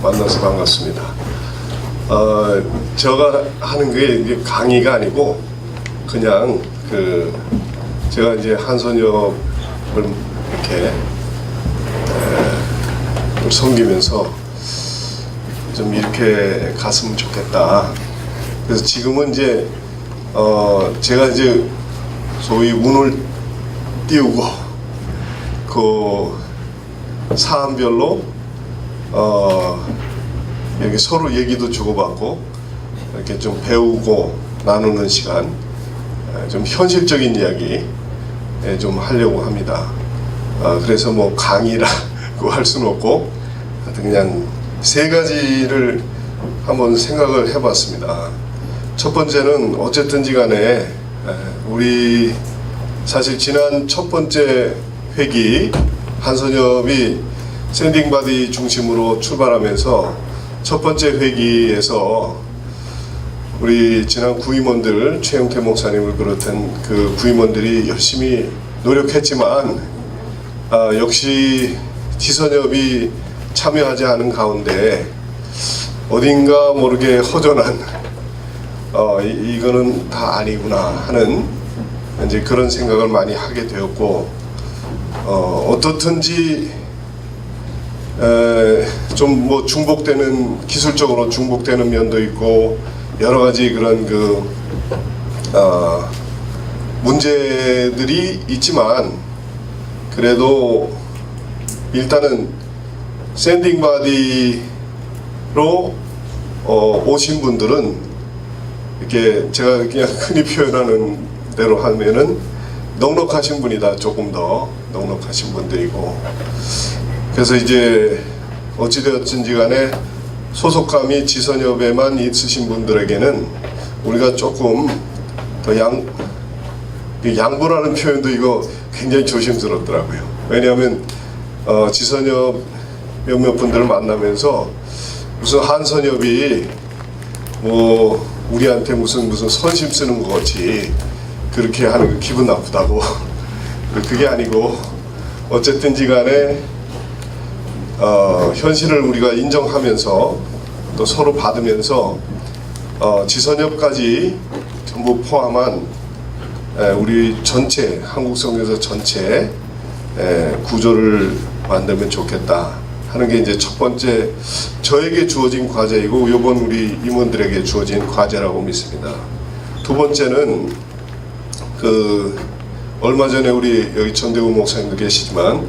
만나서 반갑습니다. 제가 하는 게 이게 강의가 아니고 그냥 제가 이제 한선엽을 이렇게 섬기면서 좀 이렇게 갔으면 좋겠다. 그래서 지금은 이제 제가 이제 소위 운을 띄우고 그 사안별로 여기 서로 얘기도 주고받고 이렇게 좀 배우고 나누는 시간, 좀 현실적인 이야기 좀 하려고 합니다. 그래서 뭐 강의라고 할 수는 없고 하여튼 그냥 세 가지를 한번 생각을 해봤습니다. 첫 번째는 어쨌든지 간에 우리 사실 지난 첫 번째 회기 한선엽이 샌딩바디 중심으로 출발하면서 첫 번째 회기에서 우리 지난 구임원들, 최영태 목사님을 비롯한 그 구임원들이 열심히 노력했지만 역시 지선엽이 참여하지 않은 가운데 어딘가 모르게 허전한 이거는 다 아니구나 하는 이제 그런 생각을 많이 하게 되었고, 어떻든지 좀 뭐 중복되는, 기술적으로 중복되는 면도 있고 여러 가지 그런 문제들이 있지만, 그래도 일단은 샌딩바디로 오신 분들은 이렇게 제가 그냥 흔히 표현하는 대로 하면은 넉넉하신 분이다. 조금 더 넉넉하신 분들이고, 그래서 이제 어찌되었든지 간에 소속감이 지선엽에만 있으신 분들에게는 우리가 조금 더 양보라는 표현도 이거 굉장히 조심스럽더라고요. 왜냐하면 지선엽 몇몇 분들을 만나면서 무슨 한선엽이 뭐 우리한테 무슨 선심 쓰는 것 같이 그렇게 하는 거 기분 나쁘다고 그게 아니고, 어쨌든지 간에 현실을 우리가 인정하면서 또 서로 받으면서 지선엽까지 전부 포함한 우리 전체 한국선교사 전체 구조를 만들면 좋겠다 하는 게 이제 첫 번째 저에게 주어진 과제이고, 이번 우리 임원들에게 주어진 과제라고 믿습니다. 두 번째는 얼마 전에 우리 여기 전대구 목사님도 계시지만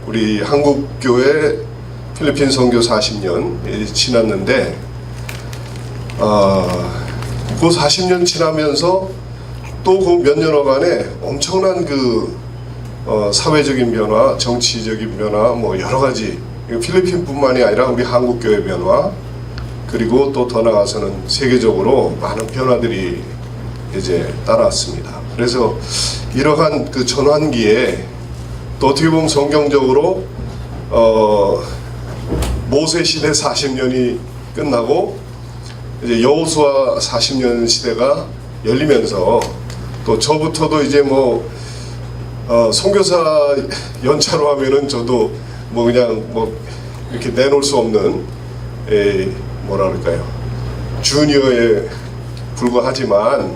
우리 한국교회 필리핀 선교 40년 지났는데, 그 40년 지나면서 또 그 몇 년여간에 엄청난 사회적인 변화, 정치적인 변화, 뭐 여러 가지, 필리핀뿐만이 아니라 우리 한국교회 변화, 그리고 또 더 나아가서는 세계적으로 많은 변화들이 이제 따라왔습니다. 그래서 이러한 그 전환기에 또 어떻게 보면 성경적으로 모세 시대 40년이 끝나고 이제 여호수아 40년 시대가 열리면서, 또 저부터도 이제 뭐 선교사 연차로 하면은 저도 뭐 그냥 뭐 이렇게 내놓을 수 없는 뭐라 그럴까요, 주니어에 불과하지만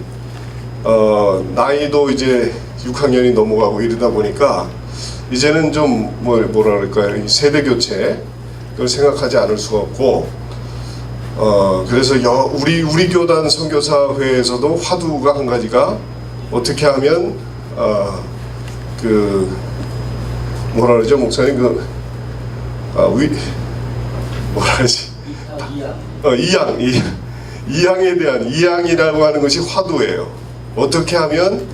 나이도 이제 6학년이 넘어가고 이러다 보니까 이제는 좀 뭐라 그럴까요, 세대 교체 그걸 생각하지 않을 수가 없고, 그래서 우리 교단 선교사회에서도 화두가 한 가지가 어떻게 하면 뭐라 그러죠 목사님, 뭐라 그러지, 이양에 대한 이양이라고 하는 것이 화두예요. 어떻게 하면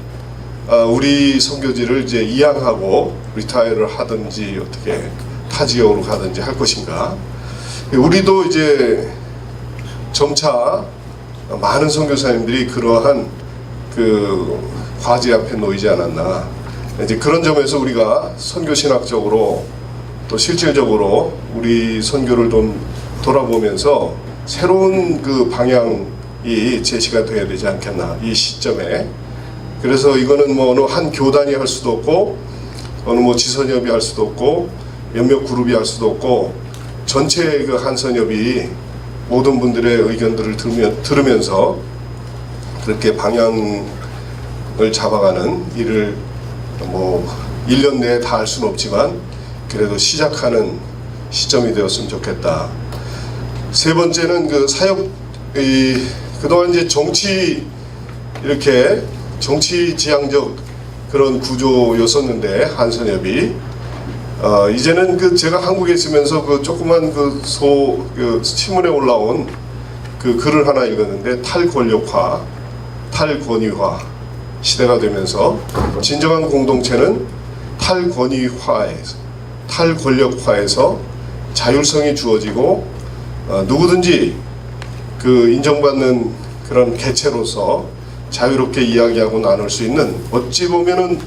우리 선교지를 이제 이양하고 리타이어를 하든지 어떻게 타 지역으로 가든지 할 것인가. 우리도 이제 점차 많은 선교사님들이 그러한 과제 앞에 놓이지 않았나. 이제 그런 점에서 우리가 선교신학적으로 또 실질적으로 우리 선교를 좀 돌아보면서 새로운 방향이 제시가 돼야 되지 않겠나, 이 시점에. 그래서 이거는 뭐 어느 한 교단이 할 수도 없고 어느 뭐 지선협이 할 수도 없고 몇몇 그룹이 할 수도 없고 전체 그 한선협이 모든 분들의 의견들을 들으면서 그렇게 방향을 잡아가는 일을 뭐 1년 내에 다 할 수는 없지만 그래도 시작하는 시점이 되었으면 좋겠다. 세 번째는 그 사역, 그동안 이제 이렇게 정치지향적 그런 구조였었는데 한선협이 이제는 그 제가 한국에 있으면서 그 조그만 그 신문에 올라온 그 글을 하나 읽었는데 탈권력화, 탈권위화 시대가 되면서 진정한 공동체는 탈권력화에서 자율성이 주어지고 누구든지 그 인정받는 그런 개체로서 자유롭게 이야기하고 나눌 수 있는 어찌 보면은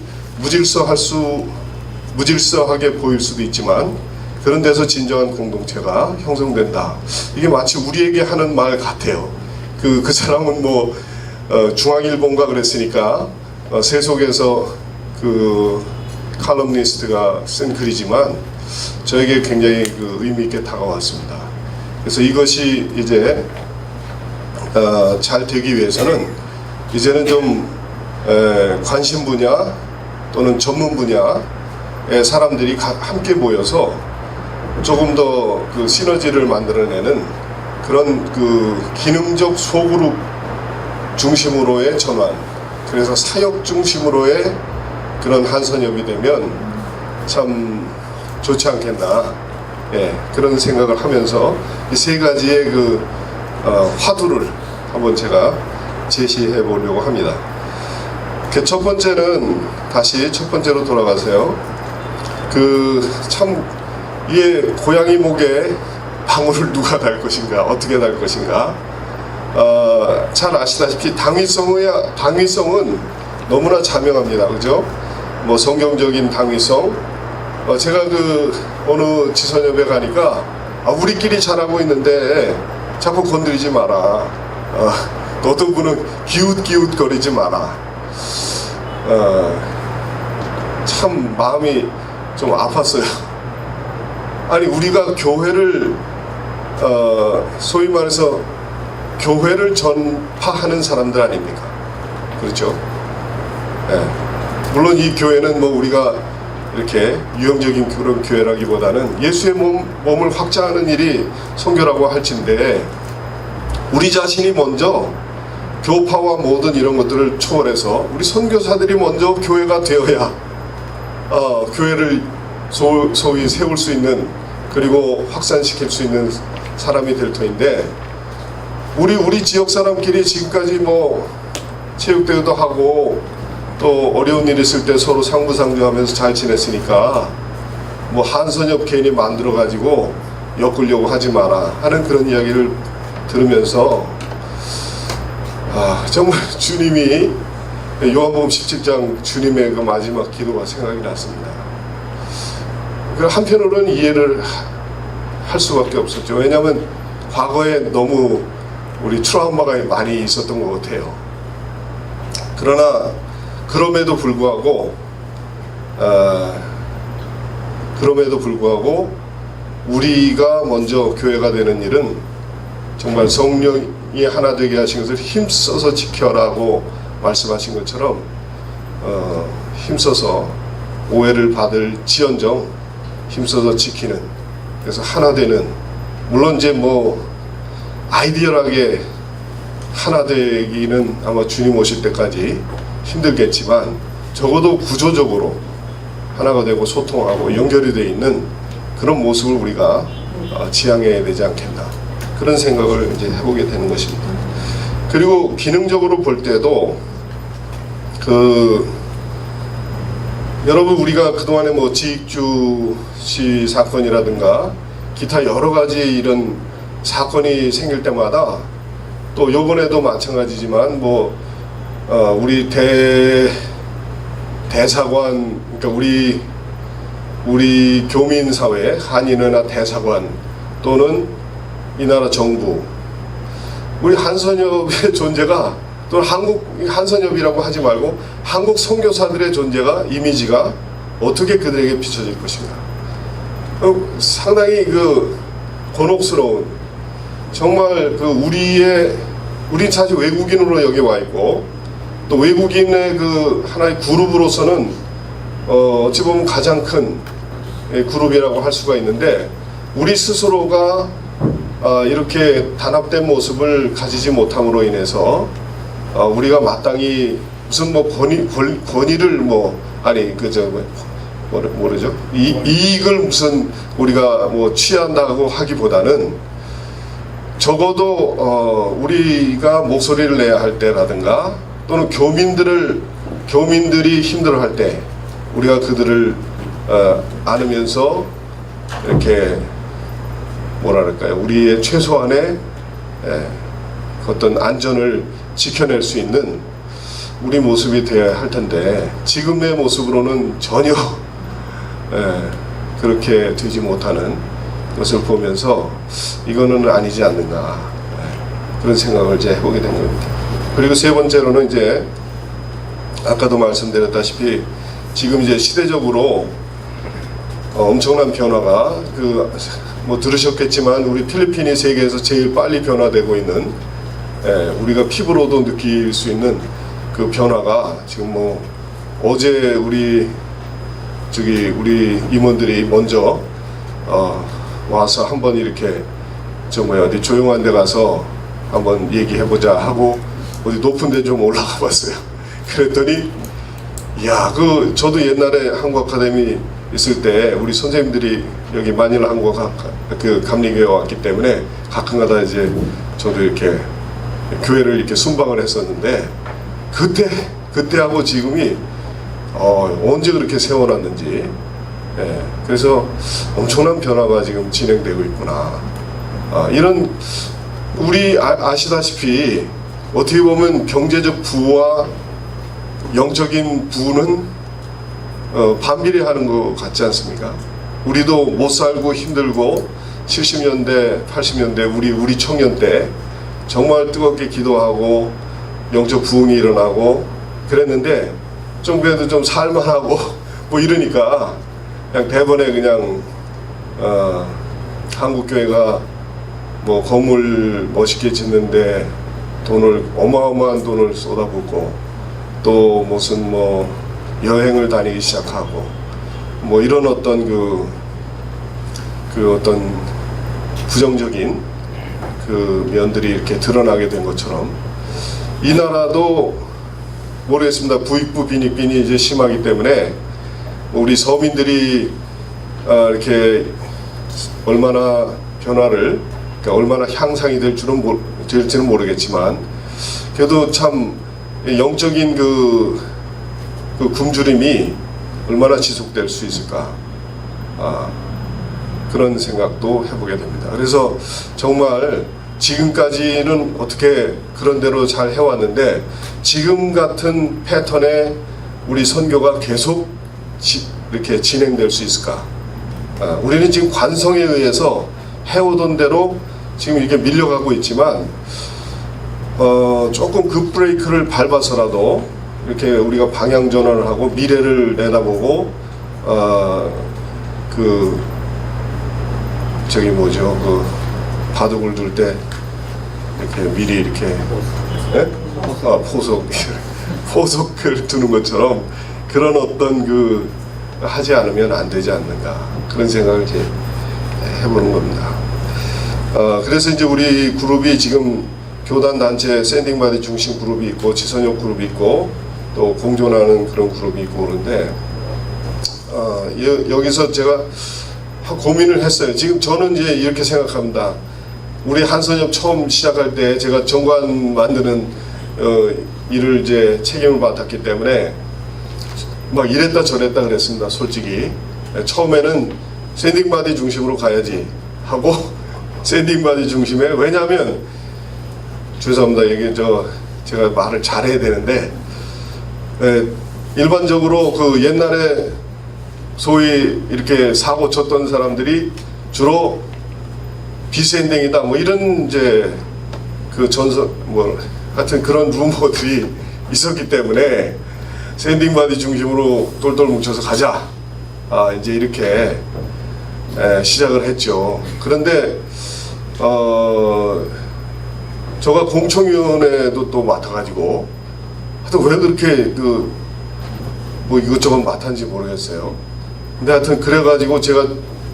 무질서하게 보일 수도 있지만 그런 데서 진정한 공동체가 형성된다. 이게 마치 우리에게 하는 말 같아요. 그 사람은 뭐 중앙일본가 그랬으니까 세속에서 그 칼럼니스트가 쓴 글이지만 저에게 굉장히 그 의미 있게 다가왔습니다. 그래서 이것이 이제 잘 되기 위해서는 이제는 좀 관심 분야 또는 전문 분야의 사람들이 함께 모여서 조금 더 그 시너지를 만들어내는 그런 그 기능적 소그룹 중심으로의 전환, 그래서 사역 중심으로의 그런 한선협이 되면 참 좋지 않겠나, 그런 생각을 하면서 이 세 가지의 그 화두를 한번 제가 제시해 보려고 합니다. 첫 번째는 다시 첫 번째로 돌아가세요. 참 이게 고양이 목에 방울을 누가 달 것인가, 어떻게 달 것인가. 잘 아시다시피 당위성은 너무나 자명합니다. 그죠? 뭐 성경적인 당위성. 제가 어느 지선협에 가니까 우리끼리 잘하고 있는데 자꾸 건드리지 마라. 어떤 분은 기웃기웃거리지 마라. 참 마음이 좀 아팠어요. 아니 우리가 교회를 소위 말해서 교회를 전파하는 사람들 아닙니까? 그렇죠? 물론 이 교회는 뭐 우리가 이렇게 유형적인 그런 교회라기보다는 예수의 몸을 확장하는 일이 선교라고 할진데 우리 자신이 먼저 교파와 모든 이런 것들을 초월해서 우리 선교사들이 먼저 교회가 되어야 교회를 소위 세울 수 있는, 그리고 확산시킬 수 있는 사람이 될 터인데 우리 지역 사람끼리 지금까지 뭐 체육대회도 하고 또 어려운 일 있을 때 서로 상부상조하면서 잘 지냈으니까 뭐 한선협 괜히 만들어 가지고 엮으려고 하지 마라 하는 그런 이야기를 들으면서 정말 주님이 요한복음 17장 주님의 그 마지막 기도가 생각이 났습니다. 한편으로는 이해를 할 수밖에 없었죠. 왜냐하면 과거에 너무 우리 트라우마가 많이 있었던 것 같아요. 그러나 그럼에도 불구하고 우리가 먼저 교회가 되는 일은 정말 성령이 하나 되게 하신 것을 힘써서 지켜라고 말씀하신 것처럼 힘써서 오해를 받을 지언정 힘써서 지키는, 그래서 하나 되는, 물론 이제 뭐 아이디얼하게 하나 되기는 아마 주님 오실 때까지 힘들겠지만 적어도 구조적으로 하나가 되고 소통하고 연결이 되어 있는 그런 모습을 우리가 지향해야 되지 않겠나, 그런 생각을 이제 해보게 되는 것입니다. 그리고 기능적으로 볼 때도 여러분 우리가 그동안에 뭐 지익주시 사건이라든가 기타 여러 가지 이런 사건이 생길 때마다 또 요번에도 마찬가지지만 뭐 우리 대사관, 그러니까 우리 교민사회, 한인회나 대사관 또는 이 나라 정부, 우리 한선협의 존재가, 또는 한국 한선협이라고 하지 말고 한국 선교사들의 존재가, 이미지가 어떻게 그들에게 비춰질 것인가. 상당히 그 곤혹스러운, 정말 그 우린 사실 외국인으로 여기 와 있고, 또 외국인의 그 하나의 그룹으로서는 어찌 보면 가장 큰 그룹이라고 할 수가 있는데, 우리 스스로가 이렇게 단합된 모습을 가지지 못함으로 인해서 우리가 마땅히 무슨 뭐 권위를 뭐르죠? 이익을 무슨 우리가 뭐 취한다고 하기보다는 적어도 우리가 목소리를 내야 할 때라든가, 또는 교민들이 힘들어할 때 우리가 그들을 안으면서 이렇게 뭐랄까요, 우리의 최소한의 어떤 안전을 지켜낼 수 있는 우리 모습이 되어야 할 텐데, 지금의 모습으로는 전혀 그렇게 되지 못하는 것을 보면서 이거는 아니지 않는가, 그런 생각을 이제 해보게 된 겁니다. 그리고 세 번째로는 이제 아까도 말씀드렸다시피 지금 이제 시대적으로 엄청난 변화가 뭐 들으셨겠지만 우리 필리핀이 세계에서 제일 빨리 변화되고 있는, 우리가 피부로도 느낄 수 있는 그 변화가 지금 뭐 어제 우리 임원들이 먼저 와서 한번 이렇게 어디 조용한 데 가서 한번 얘기해보자 하고 어디 높은 데 좀 올라가 봤어요. 그랬더니 저도 옛날에 한국 아카데미 있을 때 우리 선생님들이 여기 마닐라 한국 감리교회 왔기 때문에 가끔가다 이제 저도 이렇게 교회를 이렇게 순방을 했었는데, 그때하고 지금이 언제 그렇게 세워놨는지, 그래서 엄청난 변화가 지금 진행되고 있구나. 이런 우리 아시다시피 어떻게 보면 경제적 부와 영적인 부는 반비례 하는 것 같지 않습니까? 우리도 못 살고 힘들고 70년대, 80년대 우리 청년 때 정말 뜨겁게 기도하고 영적 부흥이 일어나고 그랬는데, 좀 그래도 좀 살만하고 뭐 이러니까 그냥 대번에 그냥 한국교회가 뭐 건물 멋있게 짓는데 어마어마한 돈을 쏟아붓고, 또 무슨 뭐 여행을 다니기 시작하고, 뭐 이런 어떤 어떤 부정적인 그 면들이 이렇게 드러나게 된 것처럼, 이 나라도 모르겠습니다. 부익부 빈익빈이 이제 심하기 때문에 우리 서민들이 이렇게 얼마나 변화를, 그러니까 얼마나 향상이 될지는 모르겠지만, 그래도 참 영적인 그 굶주림이 얼마나 지속될 수 있을까, 그런 생각도 해보게 됩니다. 그래서 정말 지금까지는 어떻게 그런 대로 잘 해왔는데, 지금 같은 패턴의 우리 선교가 계속 이렇게 진행될 수 있을까? 우리는 지금 관성에 의해서 해오던 대로 지금 이렇게 밀려가고 있지만, 조금 급 브레이크를 밟아서라도 이렇게 우리가 방향 전환을 하고 미래를 내다보고, 바둑을 둘 때 이렇게 미리 이렇게 포석을 두는 것처럼 그런 어떤 하지 않으면 안 되지 않는가, 그런 생각을 이제 해보는 겁니다. 그래서 이제 우리 그룹이 지금 교단 단체 샌딩 바디 중심 그룹이 있고, 지선역 그룹이 있고, 또 공존하는 그런 그룹이 있고 그런데, 여기서 제가 고민을 했어요. 지금 저는 이제 이렇게 생각합니다. 우리 한선협 처음 시작할 때 제가 정관 만드는 일을 이제 책임을 맡았기 때문에 막 이랬다 저랬다 그랬습니다. 솔직히 처음에는 샌딩 바디 중심으로 가야지 하고 샌딩 바디 중심에, 왜냐하면 죄송합니다. 이게 제가 말을 잘해야 되는데, 일반적으로 그 옛날에 소위 이렇게 사고 쳤던 사람들이 주로 비샌딩이다 뭐 이런 이제 하여튼 그런 루머들이 있었기 때문에 샌딩 바디 중심으로 똘똘 뭉쳐서 가자, 이제 이렇게 시작을 했죠. 그런데 저가 공청위원회도 또 맡아가지고 하여튼 왜 그렇게 뭐 이것저것 맡았는지 모르겠어요. 근데 하여튼 그래가지고 제가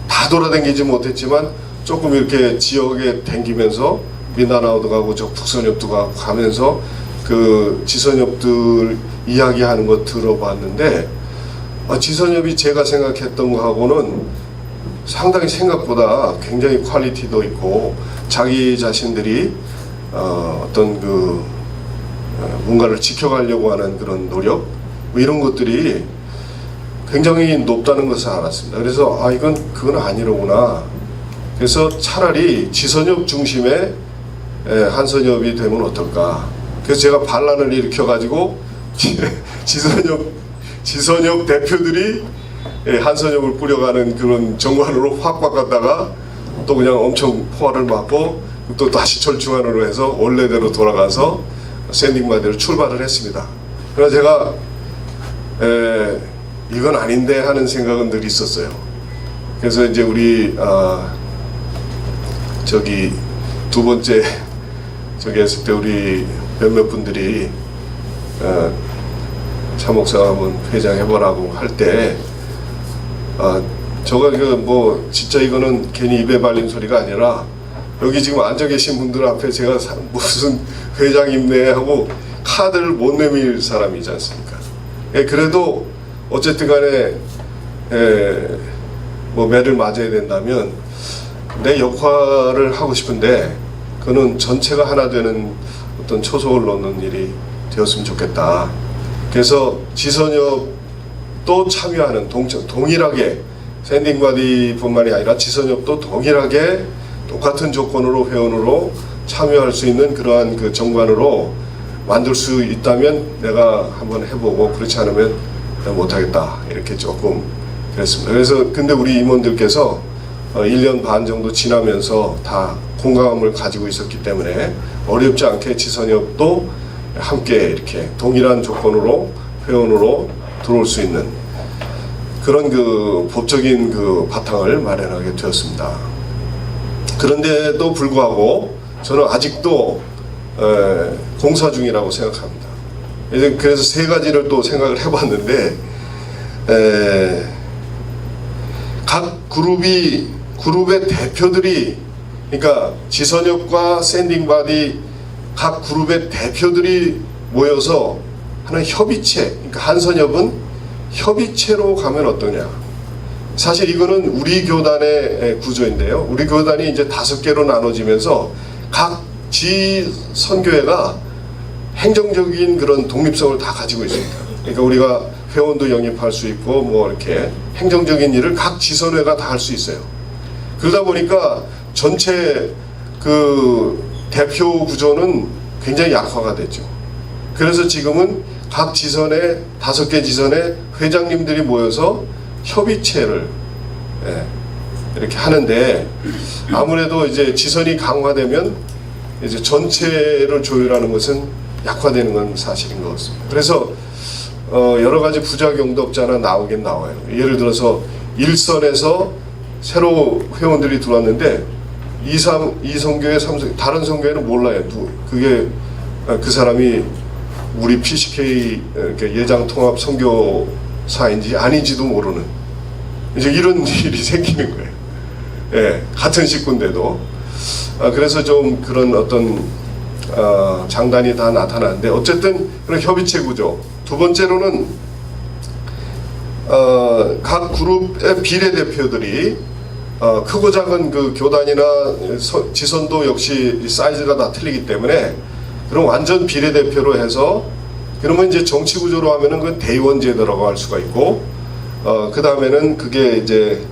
다 돌아다니지 못했지만 조금 이렇게 지역에 댕기면서 민다나오도 가고 저 북선협도 가면서 그 지선협들 이야기하는 거 들어봤는데 지선협이 제가 생각했던 거하고는 상당히 생각보다 굉장히 퀄리티도 있고 자기 자신들이 어떤 뭔가를 지켜가려고 하는 그런 노력 뭐 이런 것들이 굉장히 높다는 것을 알았습니다. 그래서 그건 아니로구나. 그래서 차라리 지선협 중심의 한선협이 되면 어떨까. 그래서 제가 반란을 일으켜가지고 지선협 대표들이 한선협을 뿌려가는 그런 정관으로 확 바꿨다가 또 그냥 엄청 포화를 맞고 또 다시 절충안으로 해서 원래대로 돌아가서 샌딩바디로 출발을 했습니다. 그래서 제가 이건 아닌데 하는 생각은 늘 있었어요. 그래서 이제 우리 저기 두 번째 저기 했을 때 우리 몇몇 분들이 차 목사가 한번 회장해보라고 할 때 저가 뭐 진짜 이거는 괜히 입에 발린 소리가 아니라 여기 지금 앉아 계신 분들 앞에 제가 무슨 회장님네 하고 카드를 못 내밀 사람이지 않습니까? 그래도 어쨌든 간에 뭐 매를 맞아야 된다면 내 역할을 하고 싶은데 그거는 전체가 하나 되는 어떤 초석을 놓는 일이 되었으면 좋겠다. 그래서 지선협도 참여하는 동일하게 샌딩바디뿐만이 아니라 지선협도 동일하게 똑같은 조건으로 회원으로 참여할 수 있는 그러한 그 정관으로 만들 수 있다면 내가 한번 해보고 그렇지 않으면 못하겠다 이렇게 조금 그랬습니다. 그래서 근데 우리 임원들께서 1년 반 정도 지나면서 다 공감을 가지고 있었기 때문에 어렵지 않게 지선협도 함께 이렇게 동일한 조건으로 회원으로 들어올 수 있는 그런 그 법적인 그 바탕을 마련하게 되었습니다. 그런데도 불구하고 저는 아직도 공사 중이라고 생각합니다. 그래서 세 가지를 또 생각을 해봤는데 각 그룹의 대표들이 그러니까 지선협과 샌딩바디 각 그룹의 대표들이 모여서 하는 협의체, 그러니까 한선협은 협의체로 가면 어떠냐. 사실 이거는 우리 교단의 구조인데요. 우리 교단이 이제 5개로 나눠지면서 각 지선교회가 행정적인 그런 독립성을 다 가지고 있습니다. 그러니까 우리가 회원도 영입할 수 있고 뭐 이렇게 행정적인 일을 각 지선회가 다 할 수 있어요. 그러다 보니까 전체 그 대표 구조는 굉장히 약화가 됐죠. 그래서 지금은 각 지선에 5개 지선에 회장님들이 모여서 협의체를 이렇게 하는데 아무래도 이제 지선이 강화되면 이제 전체를 조율하는 것은 약화되는 건 사실인 것 같습니다. 그래서 여러 가지 부작용도 없지 않아 나오긴 나와요. 예를 들어서 1선에서 새로 회원들이 들어왔는데 2 선교회, 3선 다른 선교회는 몰라요. 그게 그 사람이 우리 PCK 예장 통합 선교사인지 아닌지도 모르는 이제 이런 일이 생기는 거예요. 같은 식구인데도 그래서 좀 그런 어떤 장단이 다 나타나는데 어쨌든 그런 협의체 구조. 두 번째로는 각 그룹의 비례대표들이 크고 작은 그 교단이나 지선도 역시 사이즈가 다 틀리기 때문에 그럼 완전 비례대표로 해서 그러면 이제 정치 구조로 하면은 그 대의원 제도라고 할 수가 있고 그 다음에는 그게 이제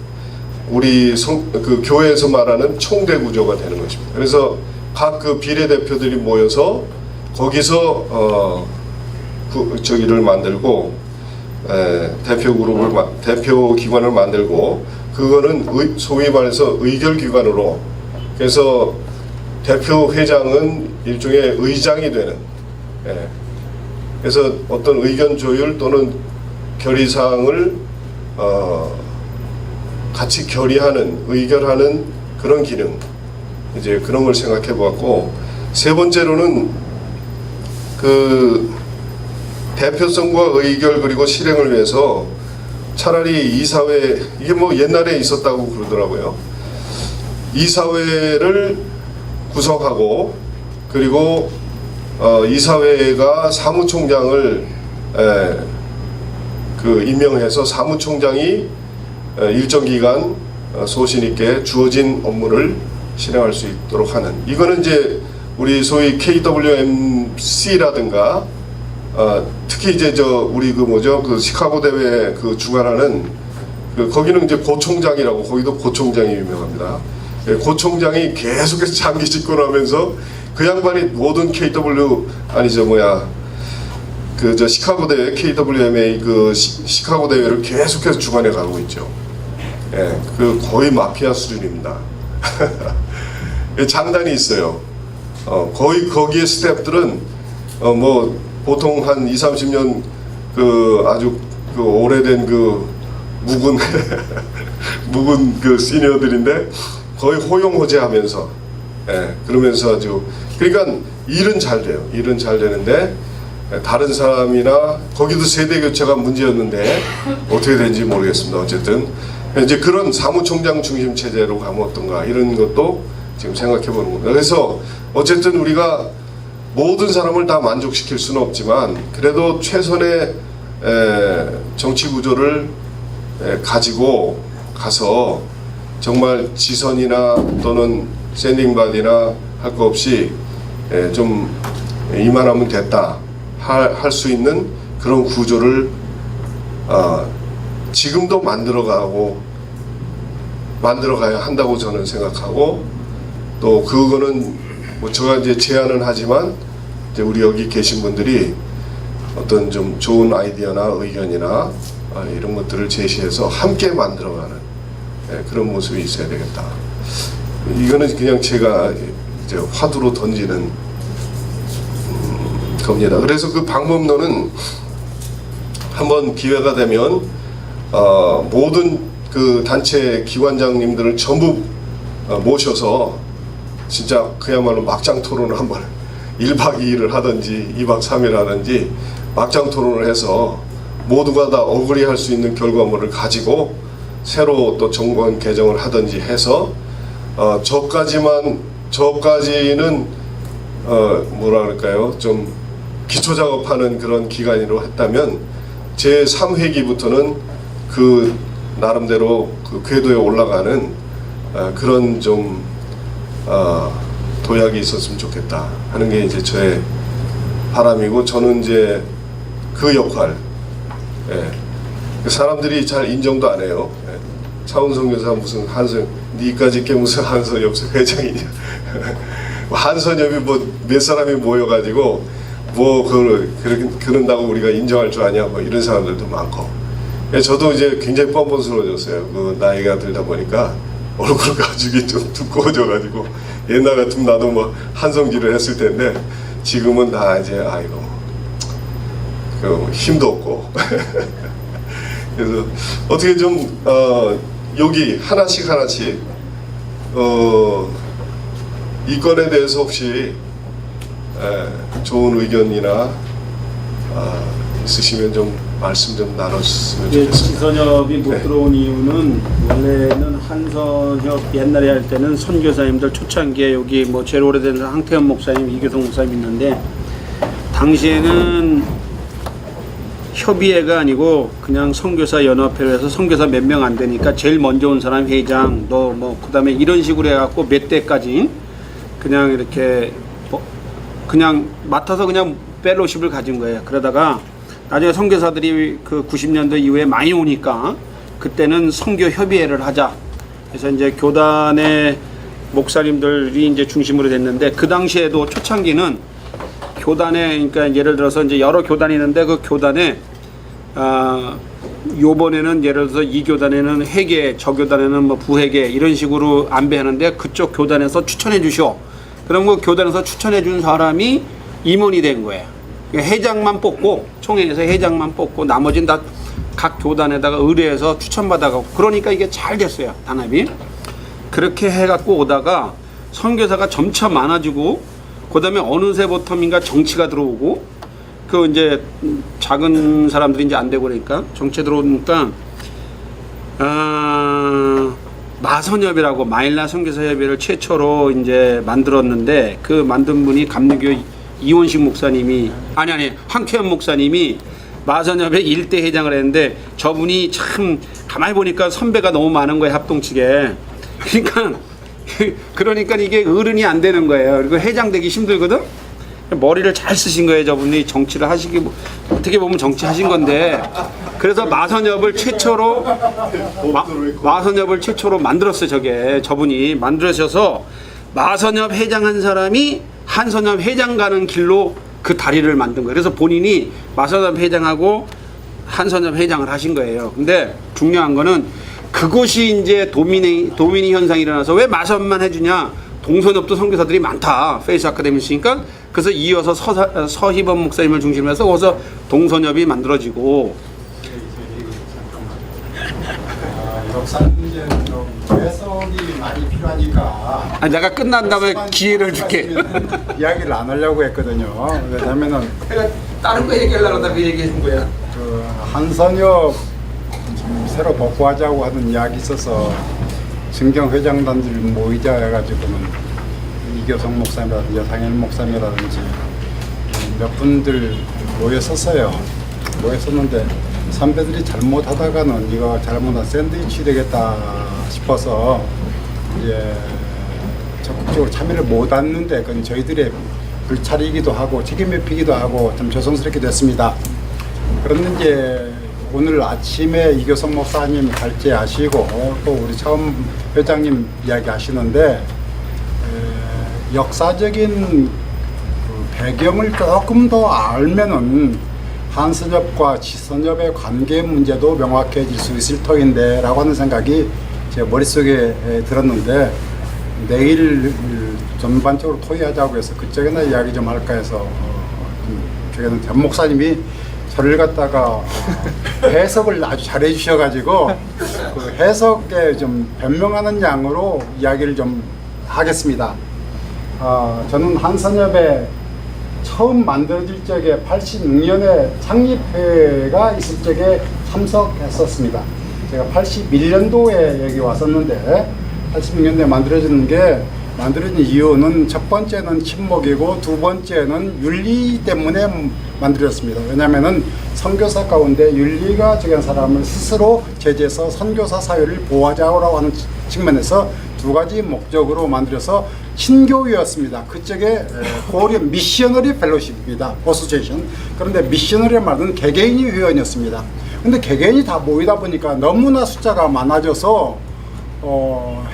우리 그 교회에서 말하는 총대 구조가 되는 것입니다. 그래서 각 그 비례대표들이 모여서 거기서 저기를 만들고 대표 기관을 만들고 그거는 소위 말해서 의결 기관으로 그래서 대표 회장은 일종의 의장이 되는 그래서 어떤 의견 조율 또는 결의사항을 같이 결의하는, 의결하는 그런 기능, 이제 그런 걸 생각해 보았고, 세 번째로는 그 대표성과 의결 그리고 실행을 위해서 차라리 이사회, 이게 뭐 옛날에 있었다고 그러더라고요. 이사회를 구성하고, 그리고 이사회가 사무총장을 임명해서 사무총장이 일정 기간 소신 있게 주어진 업무를 실행할 수 있도록 하는, 이거는 이제 우리 소위 KWMC라든가 특히 이제 우리 그 시카고 대회 주관하는 거기는 이제 고총장이라고, 거기도 고총장이 유명합니다. 고총장이 계속해서 장기 집권하면서 그 양반이 모든 시카고 대회, KWMA 시카고 대회를 계속해서 주관해 가고 있죠. 예, 거의 마피아 수준입니다. 장단이 있어요. 거의 거기에 스태프들은 뭐 보통 한 20-30년 아주 오래된 묵은 묵은 시니어들인데 거의 호용호재하면서, 예, 그러면서 아주, 그러니까 일은 잘 돼요. 일은 잘 되는데 다른 사람이나, 거기도 세대 교체가 문제였는데 어떻게 된지 모르겠습니다. 어쨌든 이제 그런 사무총장 중심 체제로 가면 어떤가, 이런 것도 지금 생각해 보는 겁니다. 그래서 어쨌든 우리가 모든 사람을 다 만족시킬 수는 없지만 그래도 최선의 정치 구조를 가지고 가서 정말 지선이나 또는 샌딩바디나 할 거 없이 좀 이만하면 됐다 할 수 있는 그런 구조를 지금도 만들어가야 한다고 저는 생각하고, 또 그거는 뭐 제가 이제 제안은 하지만 이제 우리 여기 계신 분들이 어떤 좀 좋은 아이디어나 의견이나 이런 것들을 제시해서 함께 만들어가는 그런 모습이 있어야 되겠다. 이거는 그냥 제가 이제 화두로 던지는 겁니다. 그래서 그 방법론은 한번 기회가 되면 모든 그 단체 기관장님들을 전부 모셔서 진짜 그야말로 막장 토론을 한번 1박 2일을 하든지 2박 3일 하든지 막장 토론을 해서 모두가 다 어그리할 수 있는 결과물을 가지고 새로 또 정권 개정을 하든지 해서 저까지는 뭐라 그럴까요? 좀 기초 작업하는 그런 기간으로 했다면 제 3회기부터는 그 나름대로 그 궤도에 올라가는 그런 좀 도약이 있었으면 좋겠다 하는 게 이제 저의 바람이고, 저는 이제 그 역할, 사람들이 잘 인정도 안 해요. 차은성 교사 무슨 니까지 게 무슨 한선협 회장이냐. 한선협이 뭐 몇 사람이 모여가지고 뭐 그렇게 그런다고 우리가 인정할 줄 아냐, 뭐 이런 사람들도 많고. 저도 이제 굉장히 뻔뻔스러워졌어요. 그 나이가 들다 보니까 얼굴 가죽이 좀 두꺼워져가지고, 옛날 같으면 나도 뭐 한성질을 했을 텐데 지금은 다 이제 아이고 힘도 없고. 그래서 어떻게 좀 여기 하나씩 이 건에 대해서 혹시 좋은 의견이나 있으시면 좀 말씀 좀 나눴으면 좋겠습니다. 지선협이 못 들어온 이유는, 원래는 한선협 옛날에 할 때는 선교사님들 초창기에 여기 뭐 제일 오래된 항태현 목사님, 이교성 목사님 있는데, 당시에는 협의회가 아니고 그냥 선교사 연합회로 해서 선교사 몇 명 안 되니까 제일 먼저 온 사람 회장, 너 뭐 그다음에 이런 식으로 해갖고 몇 대까지 그냥 이렇게 그냥 맡아서 그냥 펠로십을 가진 거예요. 그러다가 나중에 선교사들이 그 90년도 이후에 많이 오니까 그때는 선교 협의회를 하자. 그래서 이제 교단의 목사님들이 이제 중심으로 됐는데, 그 당시에도 초창기는 교단에, 그러니까 예를 들어서 이제 여러 교단이 있는데 그 교단에 요번에는 예를 들어서 이 교단에는 회계, 저 교단에는 뭐 부회계 이런 식으로 안배하는데, 그쪽 교단에서 추천해 주시오. 그럼 그 교단에서 추천해 준 사람이 임원이 된 거예요. 회장만 뽑고, 총회에서 회장만 뽑고 나머지는 다 각 교단에다가 의뢰해서 추천받아가고 그러니까 이게 잘 됐어요. 단합이. 그렇게 해갖고 오다가 선교사가 점차 많아지고 그다음에 어느새부터인가 정치가 들어오고 그 이제 작은 사람들이 이제 안 되고 그러니까 정치 들어오니까 마선협이라고 마일라 선교사협의회를 최초로 이제 만들었는데 그 만든 분이 감리교 이원식 목사님이 아니 황태현 목사님이 마선협의 일대 회장을 했는데 저분이 참 가만히 보니까 선배가 너무 많은 거예요 합동 측에. 그러니까 이게 어른이 안 되는 거예요. 그리고 회장 되기 힘들거든. 머리를 잘 쓰신 거예요 저분이. 정치를 하시기 어떻게 보면 정치하신 건데 그래서 마선협을 최초로 마선협을 최초로 만들었어요. 저분이 만들으셔서 마선협 회장 한 사람이 한선협 회장 가는 길로 그 다리를 만든 거예요. 그래서 본인이 마선협 회장하고 한선협 회장을 하신 거예요. 근데 중요한 거는 그것이 이제 도미니 현상이 일어나서 왜 마선만 해주냐? 동선협도 선교사들이 많다. 페이스 아카데미 있으니까 그래서 이어서 서희범 목사님을 중심으로 해서 거기서 동선협이 만들어지고. 역사 문제는 좀 해석이 많이 필요하니까. 내가 끝난 다음에 기회를 줄게. 이야기를 안 하려고 했거든요. 왜냐면은 내가 다른 거 얘기하려고 하다가 그 얘기해 준 거야. 그 한선협 지금 새로 복구하자고 하는 이야기 있어서 증경 회장단들 모이자 해가지고는 이교성 목사님이라든지 여상일 목사님이라든지 몇 분들 모였었어요. 모였었는데 선배들이 잘못하다가는 이거 잘못한 샌드위치 되겠다 싶어서 이제 적극적으로 참여를 못했는데 그건 저희들의 불찰이기도 하고 책임회피기도 하고 좀 조성스럽게 됐습니다. 그런데 이제 오늘 아침에 이교성 목사님 발제하시고 또 우리 차원 회장님 이야기하시는데 역사적인 그 배경을 조금 더 알면은 한선협과 지선협의 관계 문제도 명확해질 수 있을 터인데 라고 하는 생각이 제 머릿속에 들었는데 내일 전반적으로 토의하자고 해서 그쪽에나 이야기 좀 할까 해서 저기는 전 목사님이 저를 갖다가 해석을 아주 잘해 주셔가지고 그 해석에 좀 변명하는 양으로 이야기를 좀 하겠습니다. 저는 한선협에 처음 만들어질 적에 86년에 창립회가 있을 적에 참석했었습니다. 제가 81년도에 여기 왔었는데 86년도에 만들어진 이유는 첫 번째는 친목이고 두 번째는 윤리 때문에 만들어졌습니다. 왜냐하면은 선교사 가운데 윤리가 적은 사람을 스스로 제재해서 선교사 사회를 보호하자고 하는 측면에서 두 가지 목적으로 만들어서 신교회였습니다. 그쪽에 고려 미셔너리 펠로십입니다. 어소시에이션. 그런데 미셔너리 말은 개개인이 회원이었습니다. 근데 개개인이 다 모이다 보니까 너무나 숫자가 많아져서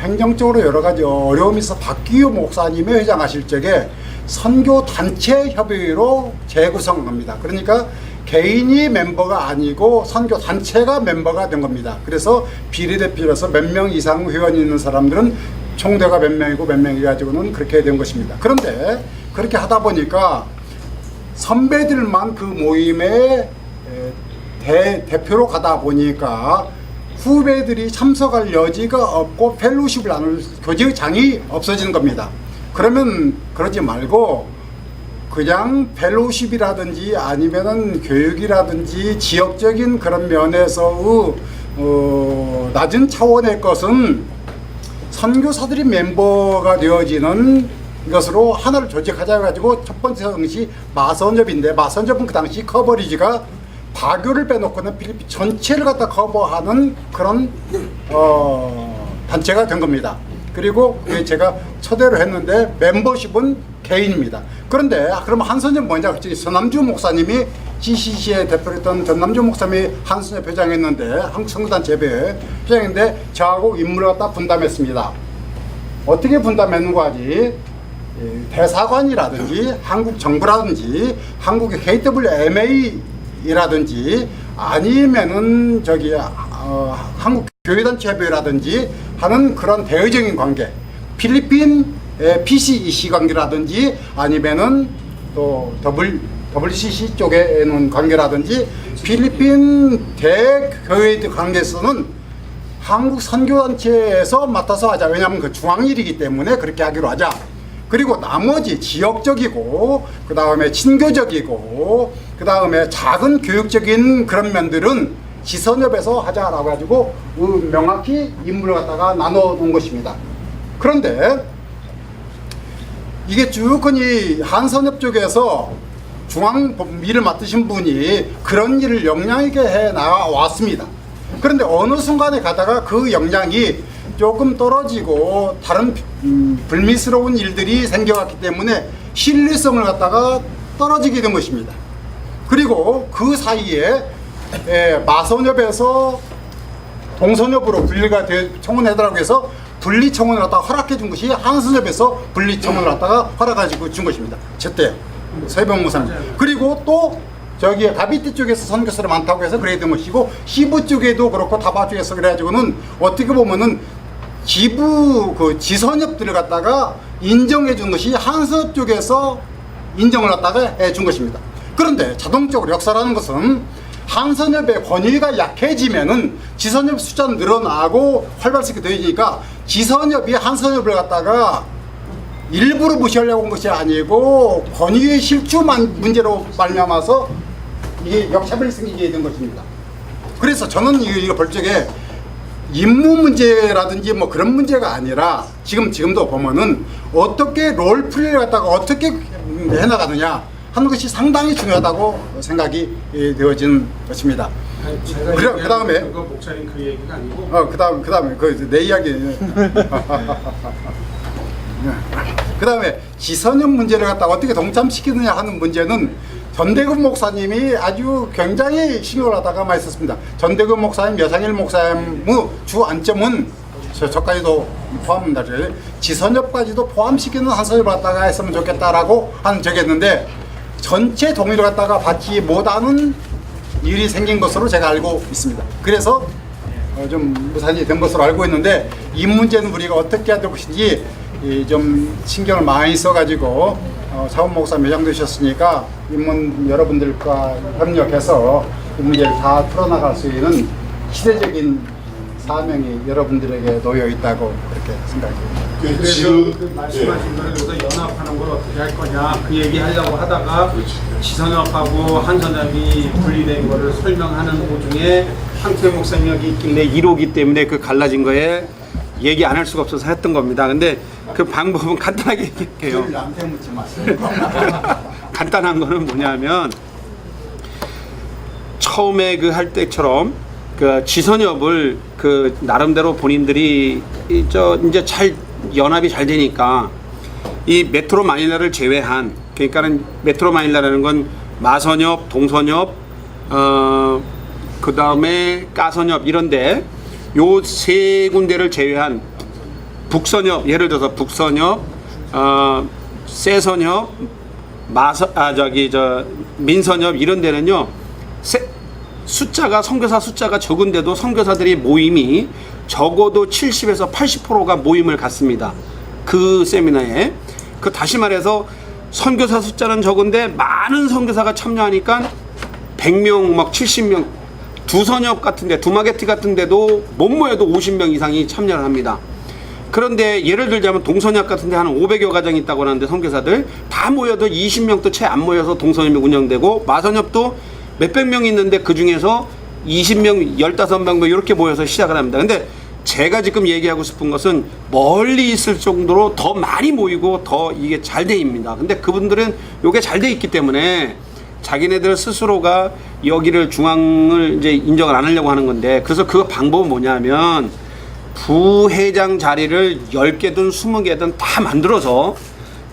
행정적으로 여러 가지 어려움이 있어 박기우 목사님이 회장하실 적에 선교 단체 협의회로 재구성합니다. 그러니까 개인이 멤버가 아니고 선교 단체가 멤버가 된 겁니다. 그래서 비례대표로서 몇 명 이상 회원이 있는 사람들은 총대가 몇 명이고 몇 명이 가지고는 그렇게 된 것입니다. 그런데 그렇게 하다 보니까 선배들만 그 모임에 대표로 가다 보니까 후배들이 참석할 여지가 없고 펠로십을 나눌 교제장이 없어지는 겁니다. 그러면 그러지 말고 그냥 펠로십이라든지 아니면은 교육이라든지 지역적인 그런 면에서 낮은 차원의 것은 선교사들이 멤버가 되어지는 것으로 하나를 조직하자 해가지고 첫 번째 형식이 마선협인데 마선협은 그 당시 커버리지가 바교를 빼놓고는 필리핀 전체를 갖다 커버하는 그런 단체가 된 겁니다. 그리고 제가 초대를 했는데 멤버십은 개인입니다. 그런데 그럼 한선협 뭐냐? 전남주 목사님이 GCC의 대표했던 전남주 목사님이 한선협 회장했는데 한국선교단체 회장인데 저하고 임무를 갖다 분담했습니다. 어떻게 분담했는가 하지? 대사관이라든지 한국 정부라든지 한국의 KWMA라든지 아니면은 한국 교회단체 협의회라든지 하는 그런 대외적인 관계, 필리핀 PCEC 관계라든지 아니면은 또 WCC 쪽에는 관계라든지 필리핀 대교회 관계에서는 한국 선교단체에서 맡아서 하자. 왜냐하면 그 중앙일이기 때문에 그렇게 하기로 하자. 그리고 나머지 지역적이고 그 다음에 친교적이고 그 다음에 작은 교육적인 그런 면들은 지선협에서 하자라고 가지고 명확히 임무를 갖다가 나눠 놓은 것입니다. 그런데 이게 쭉 이 한선협 쪽에서 중앙일을 맡으신 분이 그런 일을 역량 있게 해 나왔습니다. 그런데 어느 순간에 가다가 그 역량이 조금 떨어지고 다른 불미스러운 일들이 생겨왔기 때문에 신뢰성을 갖다가 떨어지게 된 것입니다. 그리고 그 사이에 마선협에서 동선협으로 분리가 청원해달라고 해서 분리 청원을 갖다가 허락해 준 것이 한선협에서 분리 청원을 갖다가 허락해 준 것입니다. 저때 서해병 목사님. 그리고 또 저기 다비티 쪽에서 선교사를 많다고 해서 그래야 된 것이고 시부 쪽에도 그렇고 다바 쪽에서 그래가지고는 어떻게 보면은 기부 그 지선협들을 갖다가 인정해 준 것이 한선협 쪽에서 인정을 갖다가 해 준 것입니다. 그런데 자동적으로 역사라는 것은 한선협의 권위가 약해지면은 지선협 숫자는 늘어나고 활발하게 되니까 지선협이 한선협을 갖다가 일부러 무시하려고 한 것이 아니고 권위의 실추만 문제로 말미암아서 이게 역차별이 생기게 된 것입니다. 그래서 저는 이거 별적에 임무 문제라든지 뭐 그런 문제가 아니라 지금도 보면은 어떻게 롤플레이를 갖다가 어떻게 해나가느냐 하는 것이 상당히 중요하다고 생각이 되어진 것입니다. 그 다음에 목사님 그 얘기가 아니고 그 다음에 내 이야기. 그 다음에 지선협 문제를 갖다가 어떻게 동참시키느냐 하는 문제는 전대근 목사님이 아주 굉장히 신경을 하다가 많이 썼습니다. 전대근 목사님, 여상일 목사님의 주 안점은 저까지도 포함합니다. 지선협까지도 포함시키는 한선협을 갖다가 했으면 좋겠다라고 하는 적이 있는데 전체 동의를 갖다가 받지 못하는 일이 생긴 것으로 제가 알고 있습니다. 그래서 좀 무산이 된 것으로 알고 있는데 이 문제는 우리가 어떻게 해야 될 것인지 좀 신경을 많이 써가지고 차원 목사 매장되셨으니까 인문 여러분들과 협력해서 이 문제를 다 풀어나갈 수 있는 시대적인 사명이 여러분들에게 놓여 있다고 그렇게 생각해요. 그 말씀하신 거를 여기서 연합하는 걸 어떻게 할 거냐 그 얘기 하려고 하다가 지선협하고 한선협이 분리된 거를 설명하는 도중에 황태 목사님 여기 있길래 1호기 때문에 그 갈라진 거에 얘기 안 할 수가 없어서 했던 겁니다. 근데 그 방법은 간단하게 얘기할게요. 나한테 묻지 마세요. 간단한 거는 뭐냐면 처음에 그 할 때처럼 그 지선협을 그 나름대로 본인들이 이제 잘 연합이 잘 되니까 이 메트로 마닐라를 제외한 그러니까는 메트로 마닐라라는 건 마선협, 동선협, 그 다음에 까선협 이런데 요 세 군데를 제외한 북선협 예를 들어서 북선협, 세선협, 민선협 이런 데는요 숫자가 선교사 숫자가 적은데도 선교사들이 모임이 적어도 70에서 80%가 모임을 갖습니다. 그 세미나에 그 다시 말해서 선교사 숫자는 적은데 많은 선교사가 참여하니까 100명 막 70명 두선협 같은데 두마게티 같은데도 못 모여도 50명 이상이 참여를 합니다. 그런데 예를 들자면 동선협 같은데 한 500여 가정이 있다고 하는데 선교사들 다 모여도 20명도 채 안 모여서 동선협이 운영되고 마선협도 몇백 명 있는데 그 중에서 20명, 15명 뭐 이렇게 모여서 시작을 합니다. 근데 제가 지금 얘기하고 싶은 것은 멀리 있을 정도로 더 많이 모이고 더 이게 잘 돼 있습니다. 근데 그분들은 이게 잘 돼 있기 때문에 자기네들 스스로가 여기를 중앙을 이제 인정을 안 하려고 하는 건데 그래서 그 방법은 뭐냐면 부회장 자리를 10개든 20개든 다 만들어서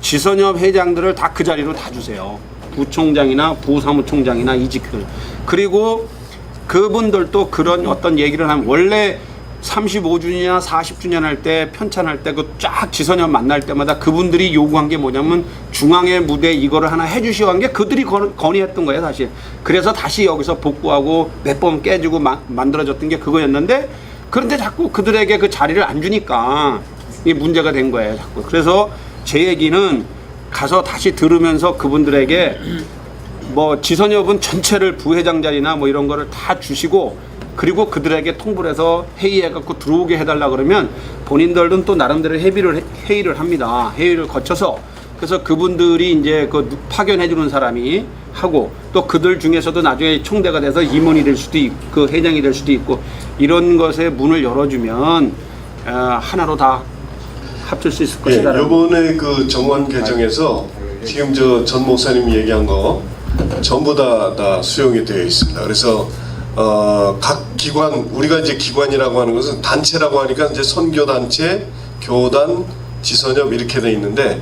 지선협 회장들을 다 그 자리로 다 주세요. 부총장이나 부사무총장이나 이직들. 그리고 그분들도 그런 어떤 얘기를 하면 원래 35주년이나 40주년 할 때 편찬할 때 그 쫙 지선협 만날 때마다 그분들이 요구한 게 뭐냐면 중앙의 무대 이거를 하나 해주시오 한 게 그들이 건의했던 거예요 사실. 그래서 다시 여기서 복구하고 몇 번 깨지고 만들어졌던 게 그거였는데 그런데 자꾸 그들에게 그 자리를 안 주니까 이게 문제가 된 거예요 자꾸. 그래서 제 얘기는 가서 다시 들으면서 그분들에게 뭐 지선협은 전체를 부회장 자리나 뭐 이런 거를 다 주시고 그리고 그들에게 통보를 해서 회의해 갖고 들어오게 해달라 그러면 본인들은 또 나름대로 회의를 합니다. 회의를 거쳐서 그래서 그분들이 이제 그 파견해 주는 사람이 하고 또 그들 중에서도 나중에 총대가 돼서 임원이 될 수도 있고 그 회장이 될 수도 있고 이런 것에 문을 열어주면 하나로 다 합칠 수 있을 것이다. 이번에 그 정원 개정에서 지금 저 전 목사님이 얘기한 거 전부 다 수용이 되어 있습니다. 그래서 각 기관, 우리가 이제 기관이라고 하는 것은 단체라고 하니까 이제 선교단체, 교단, 지선협 이렇게 돼 있는데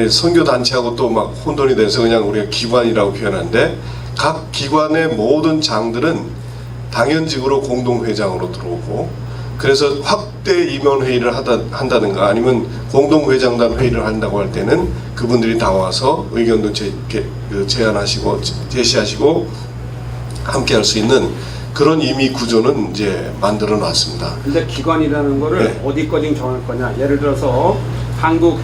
선교단체하고 또 막 혼돈이 돼서 그냥 우리가 기관이라고 표현하는데 각 기관의 모든 장들은 당연직으로 공동회장으로 들어오고 그래서 확대 임원회의를 한다든가 아니면 공동회장단 회의를 한다고 할 때는 그분들이 다 와서 의견도 제안하시고 제시하시고 함께 할 수 있는 그런 이미 구조는 이제 만들어 놨습니다. 근데 기관이라는 거를 네. 어디까지 정할 거냐? 예를 들어서 한국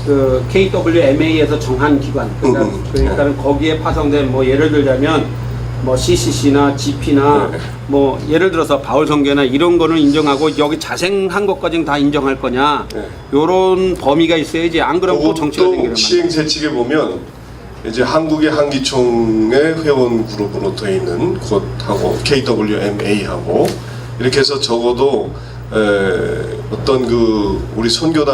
그 KWMA에서 정한 기관, 그러니까 거기에 파송된 뭐 예를 들자면 뭐 CCC나 GP나 네. 뭐 예를 들어서 바울성교나 이런 거는 인정하고 여기 자생한 것까지는 다 인정할 거냐? 네. 요런 범위가 있어야지. 안 그러면 또 정치가 생기는 또 시행 재칙에 보면 이제 한국의 한기총의 회원 그룹으로 되어 있는 곳하고 KWMA하고 이렇게 해서 적어도 어떤 그 우리 선교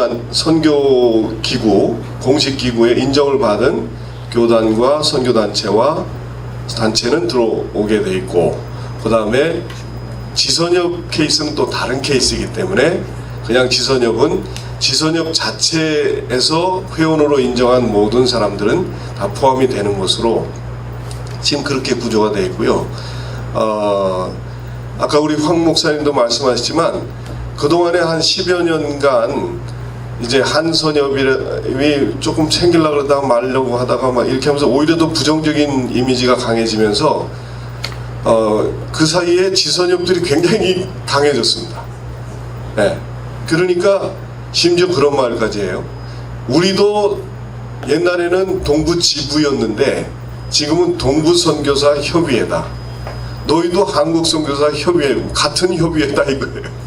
기구 공식 기구의 인정을 받은 교단과 선교 단체는 들어오게 돼 있고 그 다음에 지선협 케이스는 또 다른 케이스이기 때문에 그냥 지선협 자체에서 회원으로 인정한 모든 사람들은 다 포함이 되는 것으로 지금 그렇게 구조가 되어 있고요. 아까 우리 황 목사님도 말씀하셨지만 그동안에 한 10여 년간 이제 한선협이 조금 챙기려고 그러다가 말려고 하다가 막 이렇게 하면서 오히려 더 부정적인 이미지가 강해지면서 그 사이에 지선협들이 굉장히 강해졌습니다. 네. 그러니까 심지어 그런 말까지 해요. 우리도 옛날에는 동부지부였는데 지금은 동부선교사협의회다. 너희도 한국선교사협의회 같은 협의회다 이거예요.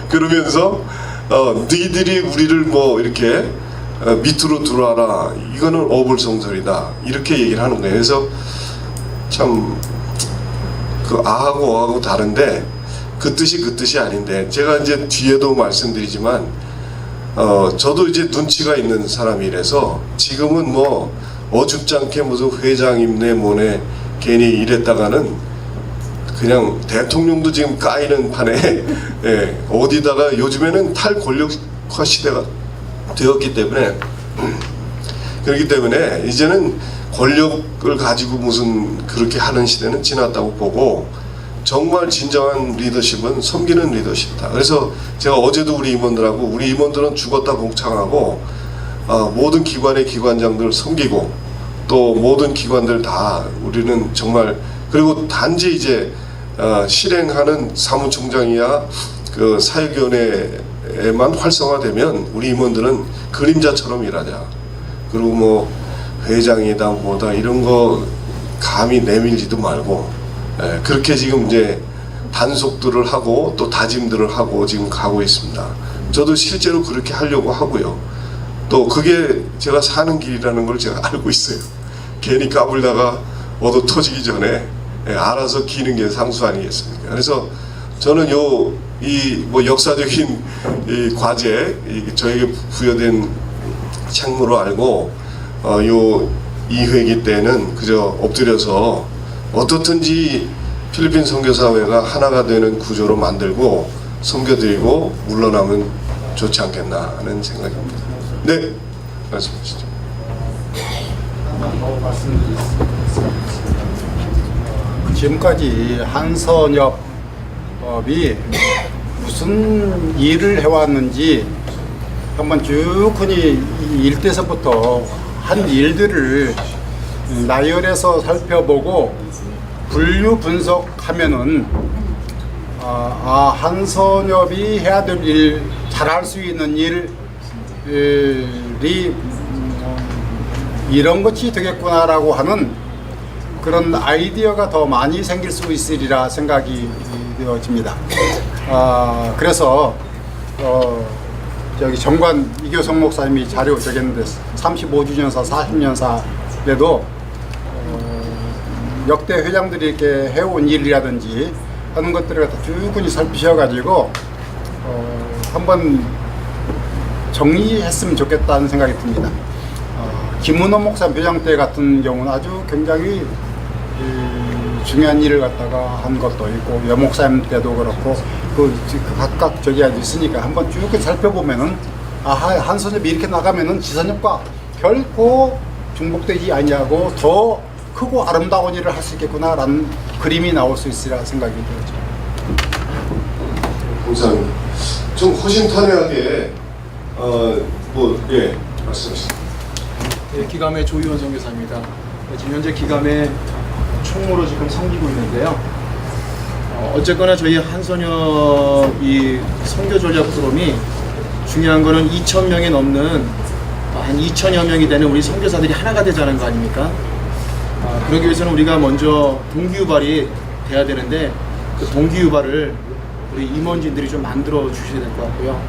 그러면서 너희들이 우리를 뭐 이렇게 밑으로 들어와라. 이거는 어불성설이다. 이렇게 얘기를 하는 거예요. 그래서 참 그 아하고 어하고 다른데 그 뜻이 아닌데 제가 이제 뒤에도 말씀드리지만 저도 이제 눈치가 있는 사람이라서 지금은 뭐 어줍지 않게 무슨 회장님네 뭐네 괜히 이랬다가는 그냥 대통령도 지금 까이는 판에 예, 어디다가 요즘에는 탈권력화 시대가 되었기 때문에 그렇기 때문에 이제는 권력을 가지고 무슨 그렇게 하는 시대는 지났다고 보고 정말 진정한 리더십은 섬기는 리더십이다. 그래서 제가 어제도 우리 임원들은 죽었다 봉창하고 모든 기관의 기관장들을 섬기고 또 모든 기관들 다 우리는 정말 그리고 단지 이제 실행하는 사무총장이야 그 사회위원회에만 활성화되면 우리 임원들은 그림자처럼 일하자. 그리고 뭐 회장이다 뭐다 이런 거 감히 내밀지도 말고 그렇게 지금 이제 단속들을 하고 또 다짐들을 하고 지금 가고 있습니다. 저도 실제로 그렇게 하려고 하고요. 또 그게 제가 사는 길이라는 걸 제가 알고 있어요. 괜히 까불다가 얻어 터지기 전에 알아서 기는 게 상수 아니겠습니까? 그래서 저는 이 뭐 역사적인 이 과제, 저에게 부여된 책무로 알고 이 회기 때는 그저 엎드려서 어떻든지 필리핀 선교사회가 하나가 되는 구조로 만들고 섬겨드리고 물러나면 좋지 않겠나 하는 생각입니다. 네, 말씀하시죠. 지금까지 한선협이 무슨 일을 해왔는지 한번 쭉 흔히 일대서부터 한 일들을 나열해서 살펴보고 분류 분석하면은 한선협이 해야 될 일, 잘할 수 있는 일이 이런 것이 되겠구나라고 하는 그런 아이디어가 더 많이 생길 수 있으리라 생각이 되어집니다. 그래서 저기 정관 이교성 목사님이 자료 적였는데 35주년사, 40년사에도 역대 회장들이 이렇게 해온 일이라든지 하는 것들을 갖다 쭉 살피셔가지고 한번 정리했으면 좋겠다는 생각이 듭니다. 김은호 목사 묘장 때 같은 경우는 아주 굉장히 중요한 일을 갖다가 한 것도 있고 여 목사님 때도 그렇고 그 각각 저기 있으니까 한번 쭉 살펴보면은 한선엽이 이렇게 나가면은 지선엽과 결코 중복되지 아니하고 더 크고 아름다운 일을 할 수 있겠구나라는 그림이 나올 수 있으리라 생각이 들죠. 감사합니다. 좀 허심탄회하게 말씀하시죠. 네, 기감의 조희원 선교사입니다. 지금 현재 기감의 총무로 지금 섬기고 있는데요. 어쨌거나 저희 한선엽 이 선교 전략 프로그램이 중요한 거는 2,000명이 넘는 한 2,000여 명이 되는 우리 선교사들이 하나가 되자는 거 아닙니까? 그러기 위해서는 우리가 먼저 동기유발이 돼야 되는데 그 동기유발을 우리 임원진들이 좀 만들어 주셔야 될 것 같고요.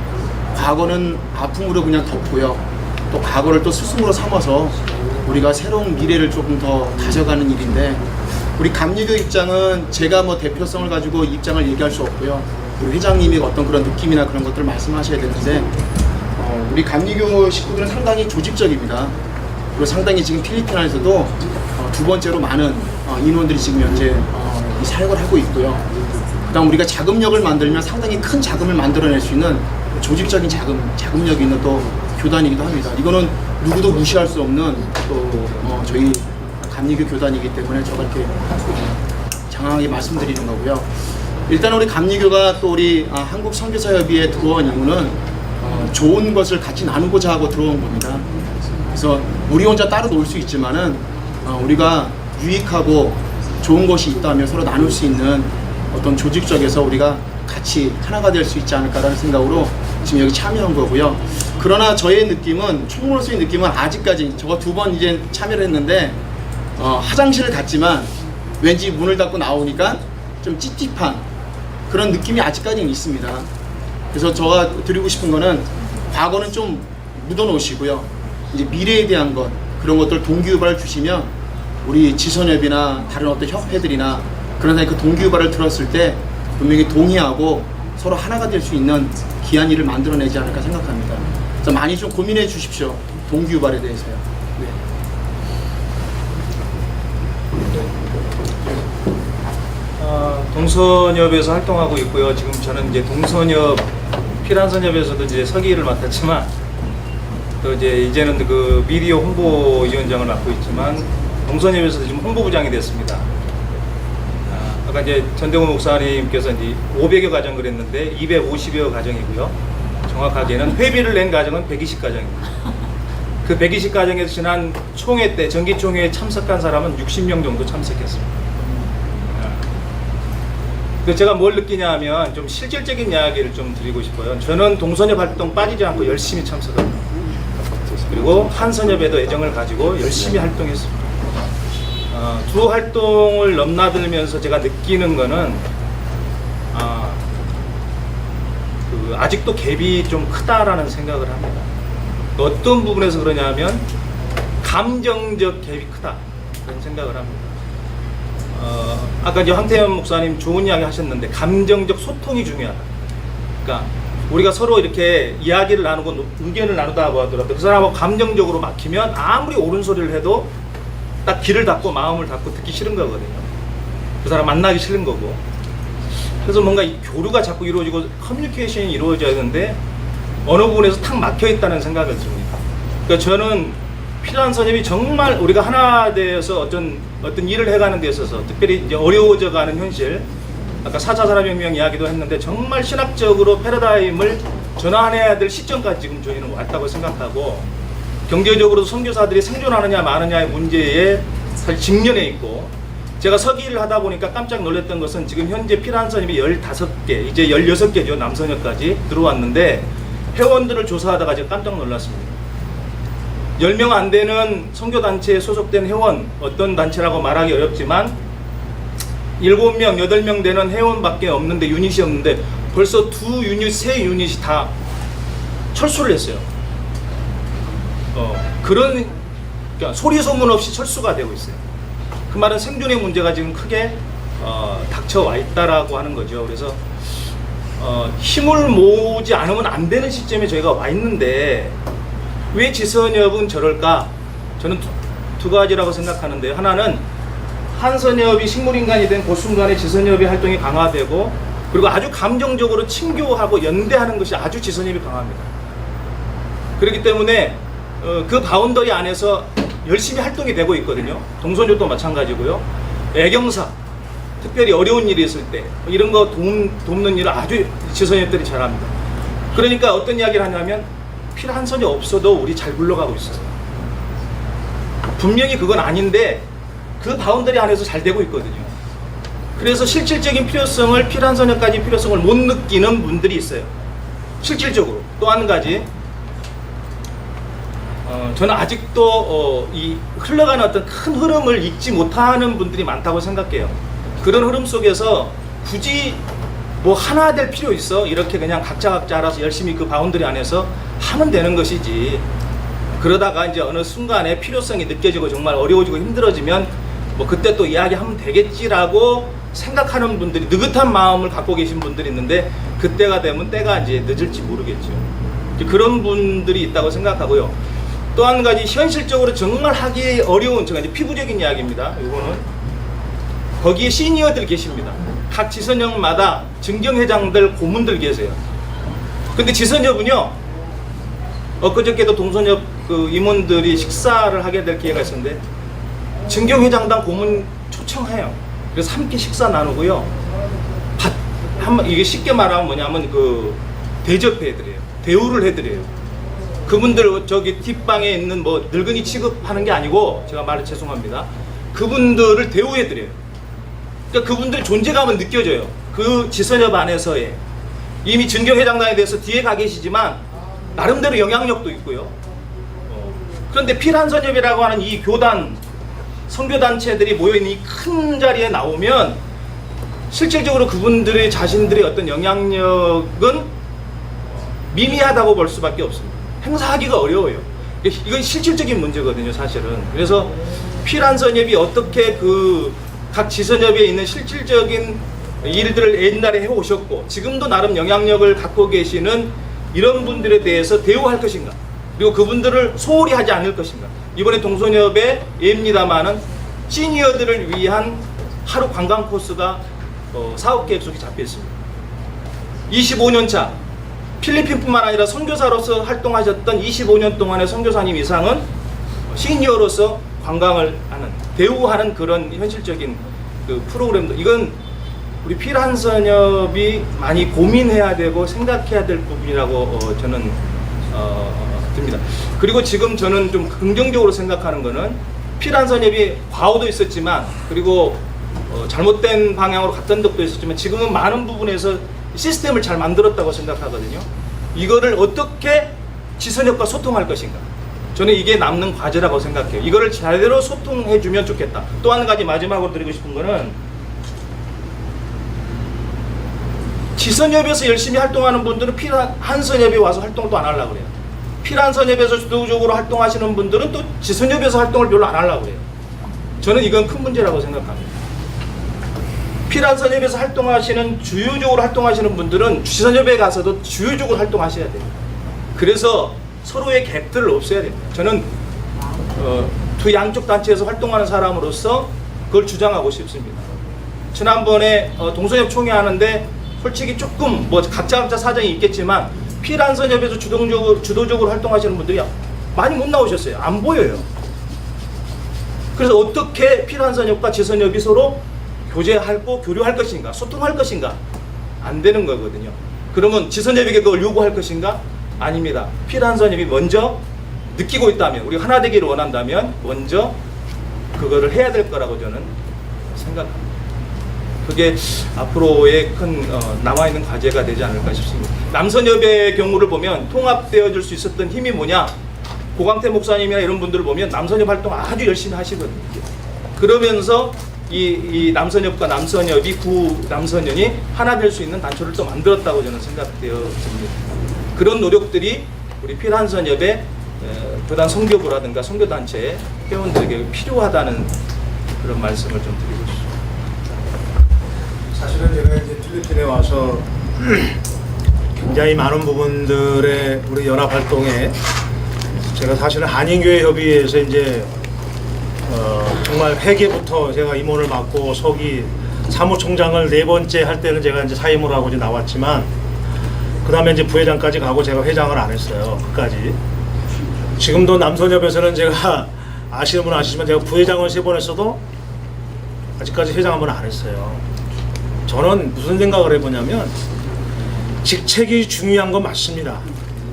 과거는 아픔으로 그냥 덮고요. 또 과거를 또 스승으로 삼아서 우리가 새로운 미래를 조금 더 가져가는 일인데 우리 감리교 입장은 제가 뭐 대표성을 가지고 입장을 얘기할 수 없고요. 우리 회장님이 어떤 그런 느낌이나 그런 것들을 말씀하셔야 되는데 우리 감리교 식구들은 상당히 조직적입니다. 그리고 상당히 지금 필리핀에서도 두 번째로 많은 인원들이 지금 현재 이 사역을 하고 있고요. 그다음 우리가 자금력을 만들면 상당히 큰 자금을 만들어낼 수 있는 조직적인 자금력이 있는 또 교단이기도 합니다. 이거는 누구도 무시할 수 없는 또 저희 감리교 교단이기 때문에 제가 이렇게 장황하게 말씀드리는 거고요. 일단 우리 감리교가 또 우리 한국 선교사협의회에 들어온 이유는 좋은 것을 같이 나누고자 하고 들어온 겁니다. 그래서 우리 혼자 따로 놀 수 있지만은 우리가 유익하고 좋은 것이 있다면 서로 나눌 수 있는 어떤 조직적에서 우리가 같이 하나가 될 수 있지 않을까라는 생각으로 지금 여기 참여한 거고요. 그러나 저의 느낌은 총무로서의 느낌은 아직까지 저거 2번 이제 참여를 했는데 화장실을 갔지만 왠지 문을 닫고 나오니까 좀 찝찝한 그런 느낌이 아직까지는 있습니다. 그래서 제가 드리고 싶은 거는 과거는 좀 묻어놓으시고요. 이제 미래에 대한 것 그런 것들 동기유발을 주시면 우리 지선협이나 다른 어떤 협회들이나 그런 사람이 그 동기유발을 들었을 때 분명히 동의하고 서로 하나가 될 수 있는 귀한 일을 만들어내지 않을까 생각합니다. 그래서 많이 좀 고민해 주십시오. 동기유발에 대해서요. 네. 동선협에서 활동하고 있고요. 지금 저는 이제 동선협 피란선협에서도 이제 서기를 맡았지만 또 이제는 그 미디어 홍보위원장을 맡고 있지만 동선협에서 지금 홍보부장이 됐습니다. 아까 이제 전대호 목사님께서 이제 500여 가정 그랬는데 250여 가정이고요. 정확하게는 회비를 낸 가정은 120가정입니다. 그 120가정에서 지난 총회 때 정기총회에 참석한 사람은 60명 정도 참석했습니다. 제가 뭘 느끼냐 하면 좀 실질적인 이야기를 좀 드리고 싶어요. 저는 동선협 활동 빠지지 않고 열심히 참석합니다. 그리고 한선협에도 애정을 가지고 열심히 활동했습니다. 두 활동을 넘나들면서 제가 느끼는 거는 아직도 갭이 좀 크다라는 생각을 합니다. 어떤 부분에서 그러냐면 감정적 갭이 크다 그런 생각을 합니다. 아까 이제 황태현 목사님 좋은 이야기 하셨는데 감정적 소통이 중요하다. 그러니까 우리가 서로 이렇게 이야기를 나누고 의견을 나누다 하더라도 그 사람하고 감정적으로 막히면 아무리 옳은 소리를 해도 딱 귀를 닫고 마음을 닫고 듣기 싫은 거거든요. 그 사람 만나기 싫은 거고. 그래서 뭔가 이 교류가 자꾸 이루어지고 커뮤니케이션이 이루어져야 되는데 어느 부분에서 탁 막혀 있다는 생각을 듭니다. 그러니까 저는 피란선협이 정말 우리가 하나 되어서 어떤 일을 해가는 데 있어서 특별히 이제 어려워져가는 현실, 아까 4차 산업혁명 이야기도 했는데 정말 신학적으로 패러다임을 전환해야 될 시점까지 지금 저희는 왔다고 생각하고 경제적으로도 선교사들이 생존하느냐 마느냐의 문제에 사실 직면해 있고 제가 서기를 하다 보니까 깜짝 놀랐던 것은 지금 현재 피란선협이 15개, 이제 16개죠. 남선협까지 들어왔는데 회원들을 조사하다가 제가 깜짝 놀랐습니다. 10명 안 되는 선교단체에 소속된 회원, 어떤 단체라고 말하기 어렵지만 7명, 8명 되는 회원밖에 없는데, 유닛이 없는데 벌써 2유닛, 3유닛이 다 철수를 했어요. 그런, 그러니까 소리 소문 없이 철수가 되고 있어요. 그 말은 생존의 문제가 지금 크게 닥쳐와 있다라고 하는 거죠. 그래서 힘을 모으지 않으면 안 되는 시점에 저희가 와 있는데 왜 지선협은 저럴까? 저는 두 가지라고 생각하는데요. 하나는 한선협이 식물인간이 된 그 순간에 지선협의 활동이 강화되고, 그리고 아주 감정적으로 친교하고 연대하는 것이 아주 지선협이 강합니다. 그렇기 때문에 그 바운더리 안에서 열심히 활동이 되고 있거든요. 동선협도 마찬가지고요. 애경사, 특별히 어려운 일이 있을 때 이런 거 돕는 일을 아주 지선협들이 잘합니다. 그러니까 어떤 이야기를 하냐면 필 한 선이 없어도 우리 잘 굴러가고 있어요. 분명히 그건 아닌데 그 바운더리 안에서 잘 되고 있거든요. 그래서 실질적인 필요성을, 필 한 선역까지 필요성을 못 느끼는 분들이 있어요. 실질적으로. 또 한 가지, 저는 아직도 이 흘러가는 어떤 큰 흐름을 읽지 못하는 분들이 많다고 생각해요. 그런 흐름 속에서 굳이 뭐 하나 될 필요 있어? 이렇게 그냥 각자 알아서 열심히 그 바운더리 안에서 하면 되는 것이지. 그러다가 이제 어느 순간에 필요성이 느껴지고 정말 어려워지고 힘들어지면 뭐 그때 또 이야기하면 되겠지라고 생각하는 분들이, 느긋한 마음을 갖고 계신 분들이 있는데 그때가 되면 때가 이제 늦을지 모르겠죠. 그런 분들이 있다고 생각하고요. 또 한 가지, 현실적으로 정말 하기 어려운, 제가 이제 피부적인 이야기입니다. 이거는 거기에 시니어들 계십니다. 각 지선협마다 증경회장들, 고문들 계세요. 근데 지선협은요, 엊그저께도 동선협 그 임원들이 식사를 하게 될 기회가 있었는데 증경회장당 고문 초청해요. 그래서 함께 식사 나누고요. 이게 쉽게 말하면 뭐냐면 그 대접해드려요. 대우를 해드려요. 그분들 저기 뒷방에 있는 뭐 늙은이 취급하는 게 아니고, 제가 말을 죄송합니다. 그분들을 대우해드려요. 그러니까 그분들 존재감은 느껴져요. 그 지선협 안에서의. 이미 증경회장단에 대해서 뒤에 가 계시지만 나름대로 영향력도 있고요. 그런데 필한선협이라고 하는 이 교단, 선교단체들이 모여있는 이 큰 자리에 나오면 실질적으로 그분들의 자신들의 어떤 영향력은 미미하다고 볼 수밖에 없습니다. 행사하기가 어려워요. 이건 실질적인 문제거든요, 사실은. 그래서 필한선협이 어떻게 그 각 지선협에 있는 실질적인 일들을 옛날에 해오셨고 지금도 나름 영향력을 갖고 계시는 이런 분들에 대해서 대우할 것인가, 그리고 그분들을 소홀히 하지 않을 것인가. 이번에 동선협에 예입니다마는 시니어들을 위한 하루 관광 코스가 사업 계획 속에 잡혀 있습니다. 25년 차 필리핀뿐만 아니라 선교사로서 활동하셨던 25년 동안의 선교사님 이상은 시니어로서 관광을 하는, 대우하는 그런 현실적인 그 프로그램도, 이건 우리 필한선협이 많이 고민해야 되고 생각해야 될 부분이라고 저는 듭니다. 그리고 지금 저는 좀 긍정적으로 생각하는 거는 필한선협이 과오도 있었지만, 그리고 잘못된 방향으로 갔던 적도 있었지만 지금은 많은 부분에서 시스템을 잘 만들었다고 생각하거든요. 이거를 어떻게 지선협과 소통할 것인가, 저는 이게 남는 과제라고 생각해요. 이거를 제대로 소통해주면 좋겠다. 또 한 가지 마지막으로 드리고 싶은 거는, 지선협에서 열심히 활동하는 분들은 필한선협에 와서 활동을 또 안 하려고 그래요. 필한선협에서 주도적으로 활동하시는 분들은 또 지선협에서 활동을 별로 안 하려고 그래요. 저는 이건 큰 문제라고 생각합니다. 필한선협에서 활동하시는, 주요적으로 활동하시는 분들은 지선협에 가서도 주요적으로 활동하셔야 돼요. 그래서 서로의 갭들을 없애야 됩니다. 저는 두 양쪽 단체에서 활동하는 사람으로서 그걸 주장하고 싶습니다. 지난번에 동선협 총회 하는데 솔직히 조금 뭐 각자 사정이 있겠지만 필한선협에서 주도적으로 활동하시는 분들이 많이 못 나오셨어요. 안 보여요. 그래서 어떻게 필한선협과 지선협이 서로 교제하고 교류할 것인가, 소통할 것인가, 안 되는 거거든요. 그러면 지선협에게 그걸 요구할 것인가? 아닙니다. 필한선협이 먼저 느끼고 있다면, 우리가 하나 되기를 원한다면 먼저 그거를 해야 될 거라고 저는 생각합니다. 그게 앞으로의 큰 남아있는 과제가 되지 않을까 싶습니다. 남선협의 경우를 보면 통합되어질 수 있었던 힘이 뭐냐? 고광태 목사님이나 이런 분들을 보면 남선협 활동 아주 열심히 하시거든요. 그러면서 이 남선협과 남선협이 구 남선연이 하나 될 수 있는 단초를 또 만들었다고 저는 생각되어집니다. 그런 노력들이 우리 필한선협의 교단 선교부라든가 선교단체 회원들에게 필요하다는 그런 말씀을 좀 드리고 싶습니다. 사실은 제가 이제 필리핀에 와서 굉장히 많은 부분들의 우리 연합 활동에 제가 사실은 한인교회 협의회에서 이제 정말 회계부터 제가 임원을 맡고 서기 사무총장을 4번째 할 때는 제가 이제 사임을 하고 이제 나왔지만 그 다음에 이제 부회장까지 가고 제가 회장을 안 했어요. 끝까지. 지금도 남선협에서는 제가 아시는 분은 아시지만 제가 부회장을 3번 했어도 아직까지 회장 한 번 안 했어요. 저는 무슨 생각을 해보냐면 직책이 중요한 건 맞습니다.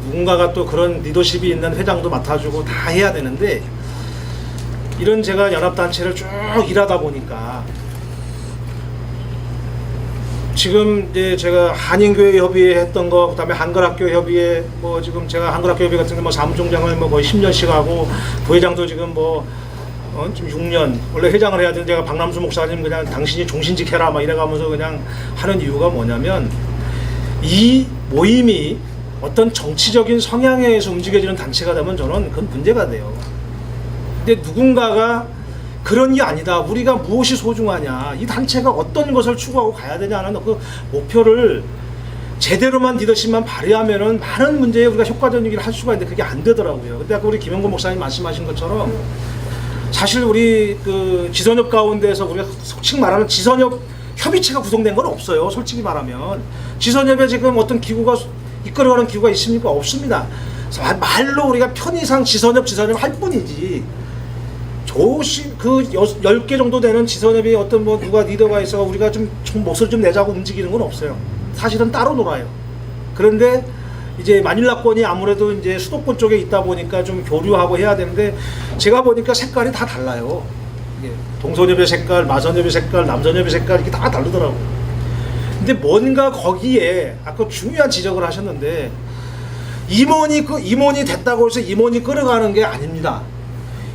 누군가가 또 그런 리더십이 있는 회장도 맡아주고 다 해야 되는데 이런 제가 연합단체를 쭉 일하다 보니까 지금 이제 제가 한인교회 협의회 했던 거, 그다음에 한글학교 협의회, 뭐 지금 제가 한글학교 협의회 같은 게 뭐 사무총장을 뭐 거의 10년씩 하고 부회장도 지금 뭐 지금 6년, 원래 회장을 해야 되는데 제가 박남수 목사님 그냥 당신이 종신직 해라 막 이래가면서 그냥 하는 이유가 뭐냐면 이 모임이 어떤 정치적인 성향에 의해서 움직여지는 단체가 되면 저는 그건 문제가 돼요. 근데 누군가가 그런 게 아니다. 우리가 무엇이 소중하냐. 이 단체가 어떤 것을 추구하고 가야 되냐는 그 목표를 제대로만 리더십만 발휘하면은 많은 문제에 우리가 효과적인 일을 할 수가 있는데 그게 안 되더라고요. 근데 아까 우리 김영곤 목사님 말씀하신 것처럼 사실 우리 그 지선협 가운데서 우리가 솔직히 말하는 지선협 협의체가 구성된 건 없어요. 솔직히 말하면 지선협에 지금 어떤 기구가 이끌어가는 기구가 있습니까? 없습니다. 말로 우리가 편의상 지선협 할 뿐이지. 그 10개 정도 되는 지선협이 어떤 뭐 누가 리더가 있어 우리가 좀 목소리 좀 내자고 움직이는 건 없어요. 사실은 따로 놀아요. 그런데 이제 마닐라권이 아무래도 이제 수도권 쪽에 있다 보니까 좀 교류하고 해야 되는데 제가 보니까 색깔이 다 달라요. 이게 동선협의 색깔, 마선협의 색깔, 남선협의 색깔 이렇게 다 다르더라고요. 근데 뭔가 거기에 아까 중요한 지적을 하셨는데 임원이 됐다고 해서 임원이 끌어가는 게 아닙니다.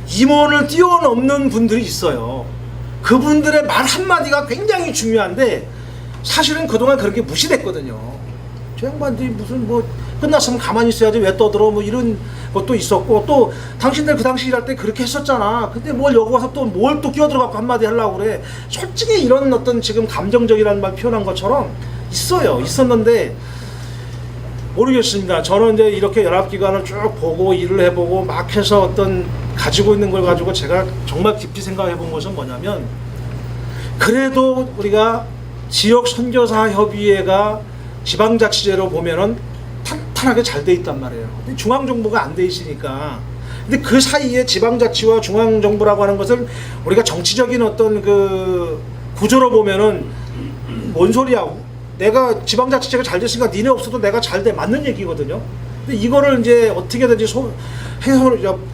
임원을 뛰어넘는 분들이 있어요. 그분들의 말 한마디가 굉장히 중요한데 사실은 그동안 그렇게 무시됐거든요. 저 양반들이 무슨 뭐 끝났으면 가만히 있어야지 왜 떠들어 뭐 이런 것도 있었고 또 당신들 그 당시 일할 때 그렇게 했었잖아. 근데 뭘 여기 와서 또 뭘 또 끼어들어갖고 한마디 하려고 그래. 솔직히 이런 어떤 지금 감정적이라는 말 표현한 것처럼 있었는데 모르겠습니다. 저는 이제 이렇게 연합기관을 쭉 보고 일을 해보고 막 해서 어떤 가지고 있는 걸 가지고 제가 정말 깊이 생각해 본 것은 뭐냐면 그래도 우리가 지역 선교사 협의회가 지방자치제로 보면은 탄탄하게 잘 돼 있단 말이에요. 근데 중앙정부가 안 돼 있으니까. 근데 그 사이에 지방자치와 중앙정부라고 하는 것을 우리가 정치적인 어떤 그 구조로 보면은 뭔 소리야. 내가 지방자치제가 잘 됐으니까 니네 없어도 내가 잘 돼. 맞는 얘기거든요. 근데 이거를 이제 어떻게든지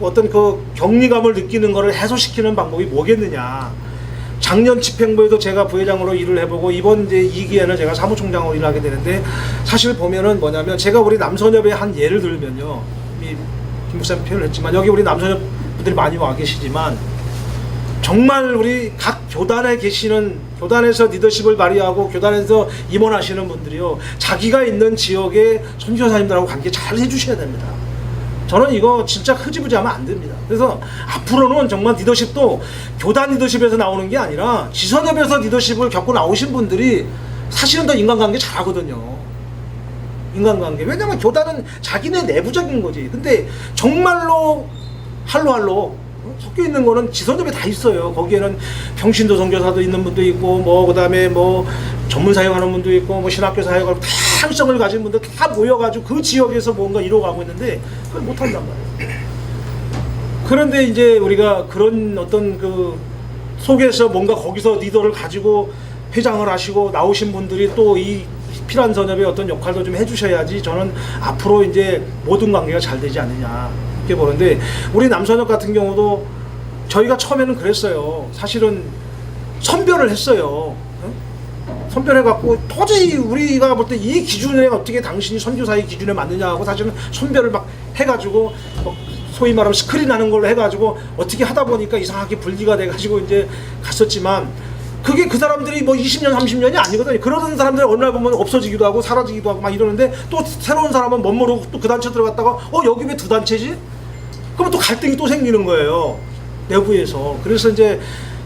어떤 그 격리감을 느끼는 거를 해소시키는 방법이 뭐겠느냐. 작년 집행부에도 제가 부회장으로 일을 해보고 이번 이제 2기에는 제가 사무총장으로 일을 하게 되는데 사실 보면은 뭐냐면 제가 우리 남선협의 한 예를 들면요. 김 목사님 표현을 했지만 여기 우리 남선협 분들이 많이 와 계시지만 정말 우리 각 교단에 계시는 교단에서 리더십을 발휘하고 교단에서 임원하시는 분들이요. 자기가 있는 지역의 선교사님들하고 관계 잘 해주셔야 됩니다. 저는 이거 진짜 흐지부지하면 안 됩니다. 그래서 앞으로는 정말 리더십도 교단 리더십에서 나오는 게 아니라 지선협에서 리더십을 겪고 나오신 분들이 사실은 더 인간관계 잘하거든요. 인간관계. 왜냐면 교단은 자기네 내부적인 거지. 근데 정말로 할로할로 섞여 있는 거는 지선협에 다 있어요. 거기에는 평신도 선교사도 있는 분도 있고 뭐 그다음에 뭐 전문 사역하는 분도 있고 뭐 신학교 사역하고 다양성을 가진 분들 다 모여가지고 그 지역에서 뭔가 이루어가고 있는데 그걸 못한단 말이에요. 그런데 이제 우리가 그런 어떤 그 속에서 뭔가 거기서 리더를 가지고 회장을 하시고 나오신 분들이 또 이 필한선협의 어떤 역할도 좀 해주셔야지 저는 앞으로 이제 모든 관계가 잘 되지 않느냐 이렇게 보는데 우리 남선협 같은 경우도 저희가 처음에는 그랬어요. 사실은 선별을 했어요. 선별해갖고 도저히 우리가 볼 때 이 기준에 어떻게 당신이 선교사의 기준에 맞느냐 하고 사실은 선별을 막 해가지고 소위 말하면 스크린 하는 걸로 해가지고 어떻게 하다 보니까 이상하게 분리가 돼가지고 이제 갔었지만 그게 그 사람들이 뭐 20년 30년이 아니거든요. 그러던 사람들이 어느 날 보면 없어지기도 하고 사라지기도 하고 막 이러는데 또 새로운 사람은 멋 모르고 또 그 단체 들어갔다가 여기 왜 두 단체지? 그러면 또 갈등이 또 생기는 거예요, 내부에서. 그래서 이제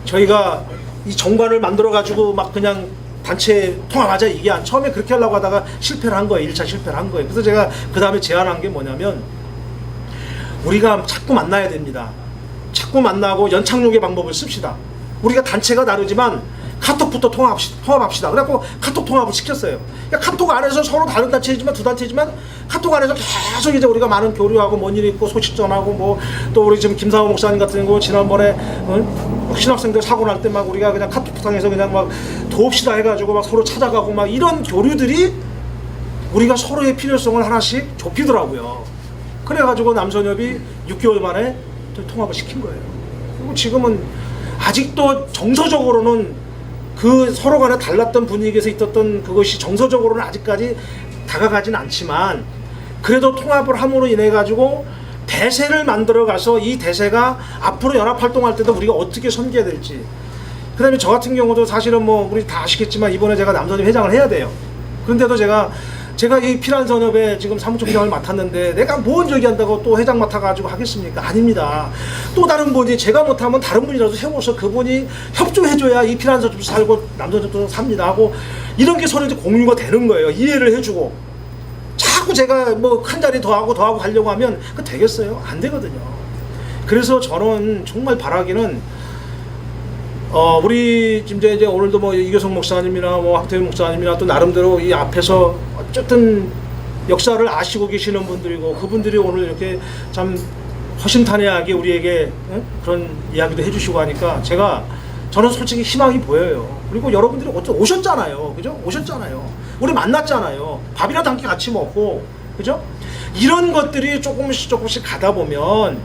저희가 이 정관을 만들어 가지고 막 그냥 단체 통합하자 이게 처음에 그렇게 하려고 하다가 실패를 한 거예요. 1차 실패를 한 거예요. 그래서 제가 그 다음에 제안한 게 뭐냐면 우리가 자꾸 만나야 됩니다. 자꾸 만나고 연착륙의 방법을 씁시다. 우리가 단체가 다르지만 카톡부터 통합합시다. 그래갖고 카톡 통합을 시켰어요. 그러니까 카톡 안에서 서로 다른 단체이지만 두 단체지만 카톡 안에서 계속 이제 우리가 많은 교류하고 뭔 일이 있고 소식 전하고 뭐 또 우리 지금 김사호 목사님 같은 경우 지난번에 신학생들 사고 날 때 막 우리가 그냥 카톡방에서 그냥 막 도웁시다 해가지고 막 서로 찾아가고 막 이런 교류들이 우리가 서로의 필요성을 하나씩 좁히더라고요. 그래가지고 남선협이 6개월 만에 또 통합을 시킨 거예요. 그리고 지금은 아직도 정서적으로는 그 서로 간에 달랐던 분위기에서 있었던 그것이 정서적으로는 아직까지 다가가진 않지만 그래도 통합을 함으로 인해 가지고 대세를 만들어 가서 이 대세가 앞으로 연합 활동할 때도 우리가 어떻게 섬겨야 될지. 그 다음에 저 같은 경우도 사실은 뭐 우리 다 아시겠지만 이번에 제가 남선협 회장을 해야 돼요. 그런데도 제가 이 피란선협에 지금 사무총장을 맡았는데 내가 뭔 저기한다고 또 회장 맡아가지고 하겠습니까? 아닙니다. 또 다른 분이 제가 못하면 다른 분이라도 세워서 그분이 협조해줘야 이 피란선협도 살고 남선협도 삽니다 하고 이런 게 서로 이제 공유가 되는 거예요. 이해를 해주고 자꾸 제가 뭐 한 자리 더 하고 하려고 하면 그 되겠어요? 안 되거든요. 그래서 저는 정말 바라기는 우리 이제 오늘도 뭐 이교성 목사님이나 뭐 황태윤 목사님이나 또 나름대로 이 앞에서 어쨌든 역사를 아시고 계시는 분들이고 그분들이 오늘 이렇게 참 허심탄회하게 우리에게 그런 이야기도 해주시고 하니까 저는 솔직히 희망이 보여요. 그리고 여러분들이 오셨잖아요, 그죠? 오셨잖아요. 우리 만났잖아요. 밥이라도 함께 같이 먹고, 그죠? 이런 것들이 조금씩 가다 보면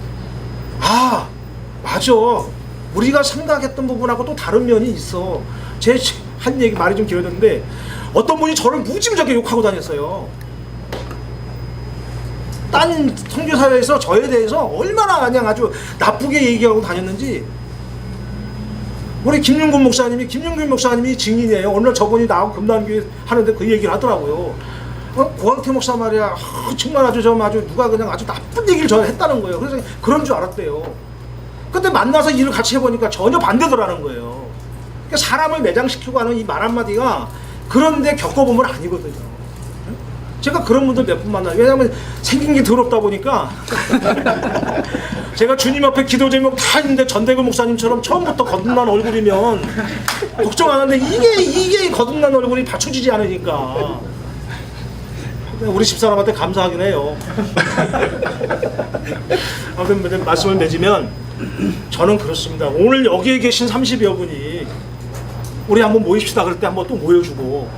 맞아. 우리가 생각했던 부분하고 또 다른 면이 있어. 제 한 얘기 말이 좀 길어졌는데 어떤 분이 저를 무지무지하게 욕하고 다녔어요. 딴 선교사회에서 저에 대해서 얼마나 그냥 아주 나쁘게 얘기하고 다녔는지 우리 김윤균 목사님이 증인이에요. 오늘 저분이 나하고 금남교회 하는데 그 얘기를 하더라고요. 고광태 목사 말이야. 정말 아주 누가 그냥 아주 나쁜 얘기를 저 했다는 거예요. 그래서 그런 줄 알았대요. 근데 만나서 일을 같이 해보니까 전혀 반대더라는 거예요. 그러니까 사람을 매장시키고 하는 이 말 한마디가 그런데 겪어보면 아니거든요. 제가 그런 분들 몇 분 만나요. 왜냐하면 생긴 게 더럽다 보니까 제가 주님 앞에 기도 제목 다 있는데 전대구 목사님처럼 처음부터 거듭난 얼굴이면 걱정 안 하는데 이게 거듭난 얼굴이 받쳐지지 않으니까 우리 집사람한테 감사하긴 해요. 아무튼 말씀을 맺으면 저는 그렇습니다. 오늘 여기에 계신 30여 분이 우리 한번 모입시다 그럴 때 한번 또 모여주고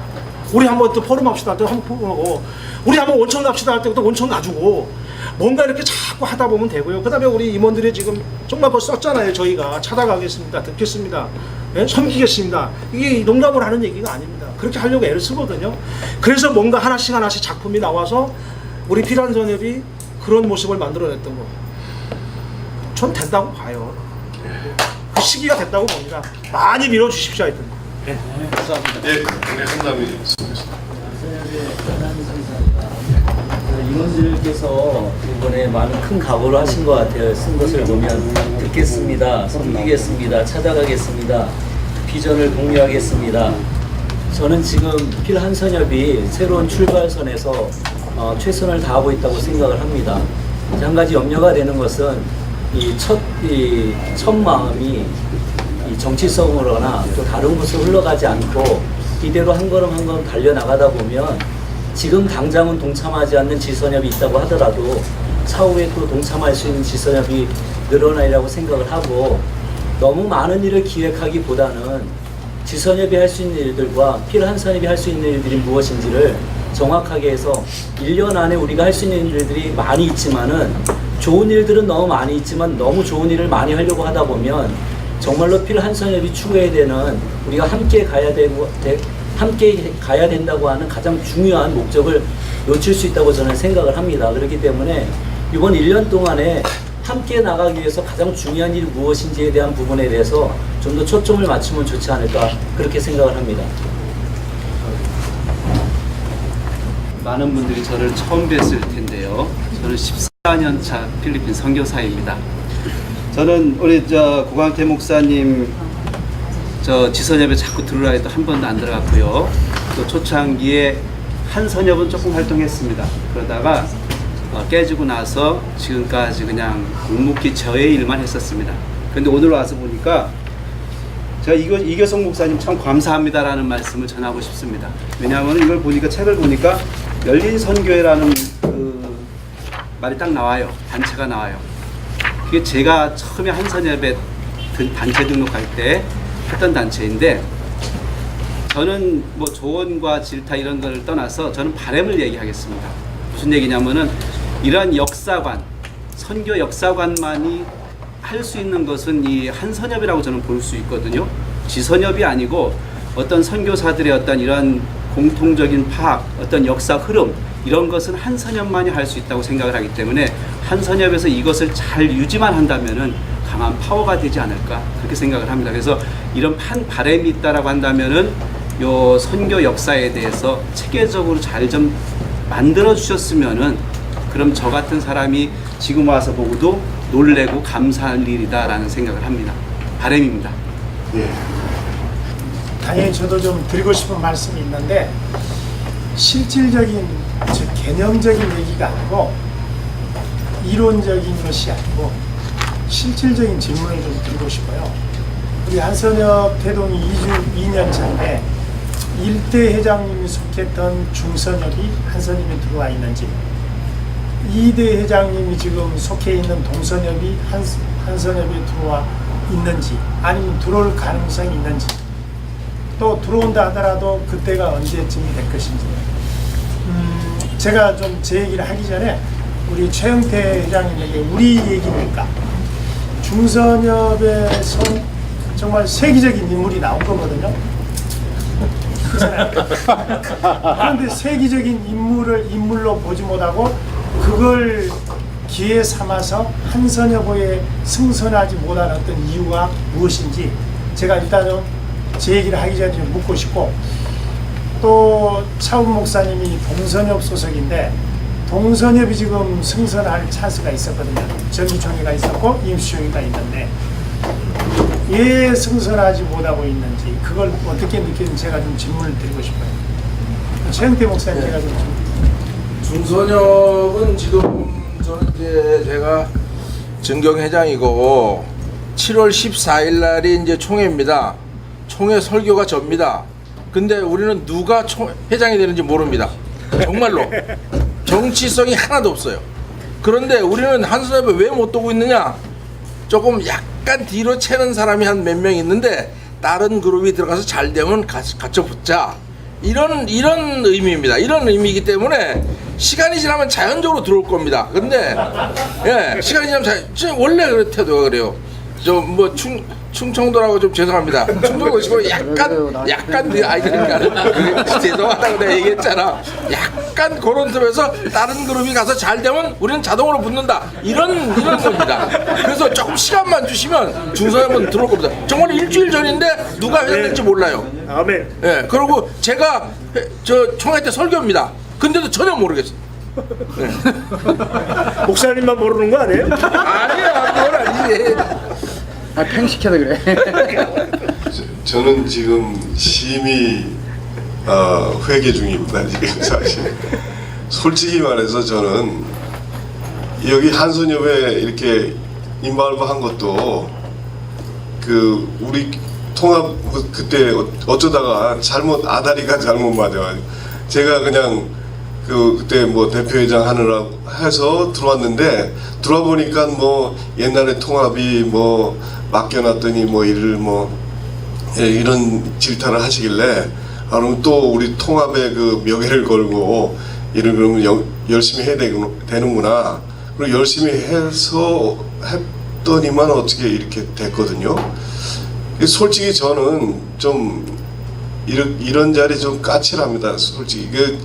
우리 한번 또 포럼 합시다 할 때 한번 포럼하고 우리 한번 온천 갑시다 할 때부터 온천 놔주고 뭔가 이렇게 자꾸 하다 보면 되고요. 그 다음에 우리 임원들이 지금 정말 그거 썼잖아요. 저희가 찾아가겠습니다. 듣겠습니다. 네? 섬기겠습니다. 이게 농담을 하는 얘기가 아닙니다. 그렇게 하려고 애를 쓰거든요. 그래서 뭔가 하나씩 작품이 나와서 우리 피란선협이 그런 모습을 만들어냈던 거. 전 된다고 봐요. 그 시기가 됐다고 봅니다. 많이 밀어주십시오. 하여튼. 네, 감사합니다. 예, 우리 한남이 임원들께서 이번에 많은 큰 각오를 하신 것 같아요. 쓴 것을 보면 듣겠습니다, 섬기겠습니다, 찾아가겠습니다, 비전을 공유하겠습니다. 저는 지금 필한선협이 새로운 출발선에서 최선을 다하고 있다고 생각을 합니다. 한 가지 염려가 되는 것은 이 첫 마음이 이 정치성으로나 또 다른 곳으로 흘러가지 않고 이대로 한 걸음 한 걸음 달려나가다 보면 지금 당장은 동참하지 않는 지선협이 있다고 하더라도 차후에 또 동참할 수 있는 지선협이 늘어나리라고 생각을 하고 너무 많은 일을 기획하기보다는 지선협이 할 수 있는 일들과 필한선협이 할 수 있는 일들이 무엇인지를 정확하게 해서 1년 안에 우리가 할 수 있는 일들이 많이 있지만은 좋은 일들은 너무 많이 있지만 너무 좋은 일을 많이 하려고 하다 보면 정말로 필한선협이 추구해야 되는 우리가 함께 가야 된다고 하는 가장 중요한 목적을 놓칠 수 있다고 저는 생각을 합니다. 그렇기 때문에 이번 1년 동안에 함께 나가기 위해서 가장 중요한 일이 무엇인지에 대한 부분에 대해서 좀 더 초점을 맞추면 좋지 않을까 그렇게 생각을 합니다. 많은 분들이 저를 처음 뵀을 텐데요. 저는 14년 차 필리핀 선교사입니다. 저는 우리 고광태 목사님 지선협에 자꾸 들으라 해도 한 번도 안 들어갔고요. 또 초창기에 한선협은 조금 활동했습니다. 그러다가 깨지고 나서 지금까지 그냥 묵묵히 저의 일만 했었습니다. 근데 오늘 와서 보니까 제가 이교성 목사님 참 감사합니다라는 말씀을 전하고 싶습니다. 왜냐하면 이걸 보니까, 책을 보니까 열린 선교회라는 그 말이 딱 나와요. 단체가 나와요. 그게 제가 처음에 한선협에 단체 등록할 때 했던 단체인데, 저는 뭐 조언과 질타 이런 거를 떠나서 저는 바람을 얘기하겠습니다. 무슨 얘기냐면은 이러한 역사관, 선교 역사관만이 할 수 있는 것은 이 한선협이라고 저는 볼 수 있거든요. 지선협이 아니고 어떤 선교사들의 어떤 이런 공통적인 파악, 어떤 역사 흐름, 이런 것은 한선협만이 할 수 있다고 생각을 하기 때문에 한선협에서 이것을 잘 유지만 한다면은 강한 파워가 되지 않을까 그렇게 생각을 합니다. 그래서 이런 바람이 있다라고 한다면은 요 선교 역사에 대해서 체계적으로 잘 좀 만들어 주셨으면은, 그럼 저 같은 사람이 지금 와서 보고도 놀래고 감사할 일이다라는 생각을 합니다. 바람입니다. 예. 당연히 저도 좀 드리고 싶은 말씀이 있는데, 실질적인 즉 개념적인 얘기가 아니고 이론적인 것이 아니고 실질적인 질문을 좀 드리고 싶어요. 우리 한선협 태동이 2년 차인데 1대 회장님이 속했던 중선협이 한선협에 들어와 있는지, 2대 회장님이 지금 속해 있는 동선협이 한선협에 들어와 있는지, 아니면 들어올 가능성이 있는지, 또 들어온다 하더라도 그때가 언제쯤이 될 것인지. 제가 좀 제 얘기를 하기 전에 우리 최영태 회장님에게 우리 얘기니까 중선협에서 정말 세계적인 인물이 나온 거거든요. 그렇잖아요. 그런데 세계적인 인물로 보지 못하고 그걸 기회 삼아서 한선협에 승선하지 못한 어떤 이유가 무엇인지 제가 일단은 제 얘기를 하기 전에 좀 묻고 싶고, 또 차훈 목사님이 동선협 소속인데 동선협이 지금 승선할 찬스가 있었거든요. 정기총회가 있었고 임시총회가 있는데 왜 승선하지 못하고 있는지 그걸 어떻게 느끼는지 제가 좀 질문을 드리고 싶어요. 최영태 목사님 제가 좀 중선협은 지금 저는 이제 제가 증경회장이고 7월 14일 날이 이제 총회입니다. 총회 설교가 접니다. 근데 우리는 누가 회장이 되는지 모릅니다. 정말로 정치성이 하나도 없어요. 그런데 우리는 한선협에 왜 못 오고 있느냐? 조금 약간 뒤로 채는 사람이 한 몇 명 있는데 다른 그룹이 들어가서 잘 되면 갖춰 붙자. 이런 의미입니다. 이런 의미이기 때문에 시간이 지나면 자연적으로 들어올 겁니다. 근데 예, 시간이 지나면 원래 태도가 그래요. 뭐 충청도라고 좀 죄송합니다. 충청도시고 약간 그러니까 죄송하다고 내가 얘기했잖아. 약간 그런 틈에서 다른 그룹이 가서 잘 되면 우리는 자동으로 붙는다. 이런 겁니다. 그래서 조금 시간만 주시면 중선협은 들어올 겁니다. 정말 일주일 전인데 누가 회장될지 몰라요. 아멘. 예, 그리고 제가 저 총회 때 설교입니다. 근데도 전혀 모르겠어요. 네. 목사님만 모르는 거 아니에요? 아니야, 그건 아니지. 팽식해도 그래. 저는 지금 심히 회개 중입니다. 지금 사실 솔직히 말해서 저는 여기 한선협에 이렇게 인발부한 것도 그 우리 통합 그때 어쩌다가 아다리가 잘못 맞아가지고 제가 그냥 그때 뭐 대표회장 하느라 해서 들어왔는데, 들어와 보니까 뭐 옛날에 통합이 뭐 맡겨놨더니 뭐 일을 뭐 이런 질타를 하시길래, 그럼 또 우리 통합의 그 명예를 걸고 일을 그러면 열심히 해야 되는구나. 그리고 열심히 해서 했더니만 어떻게 이렇게 됐거든요. 솔직히 저는 좀 이런 자리 좀 까칠합니다. 솔직히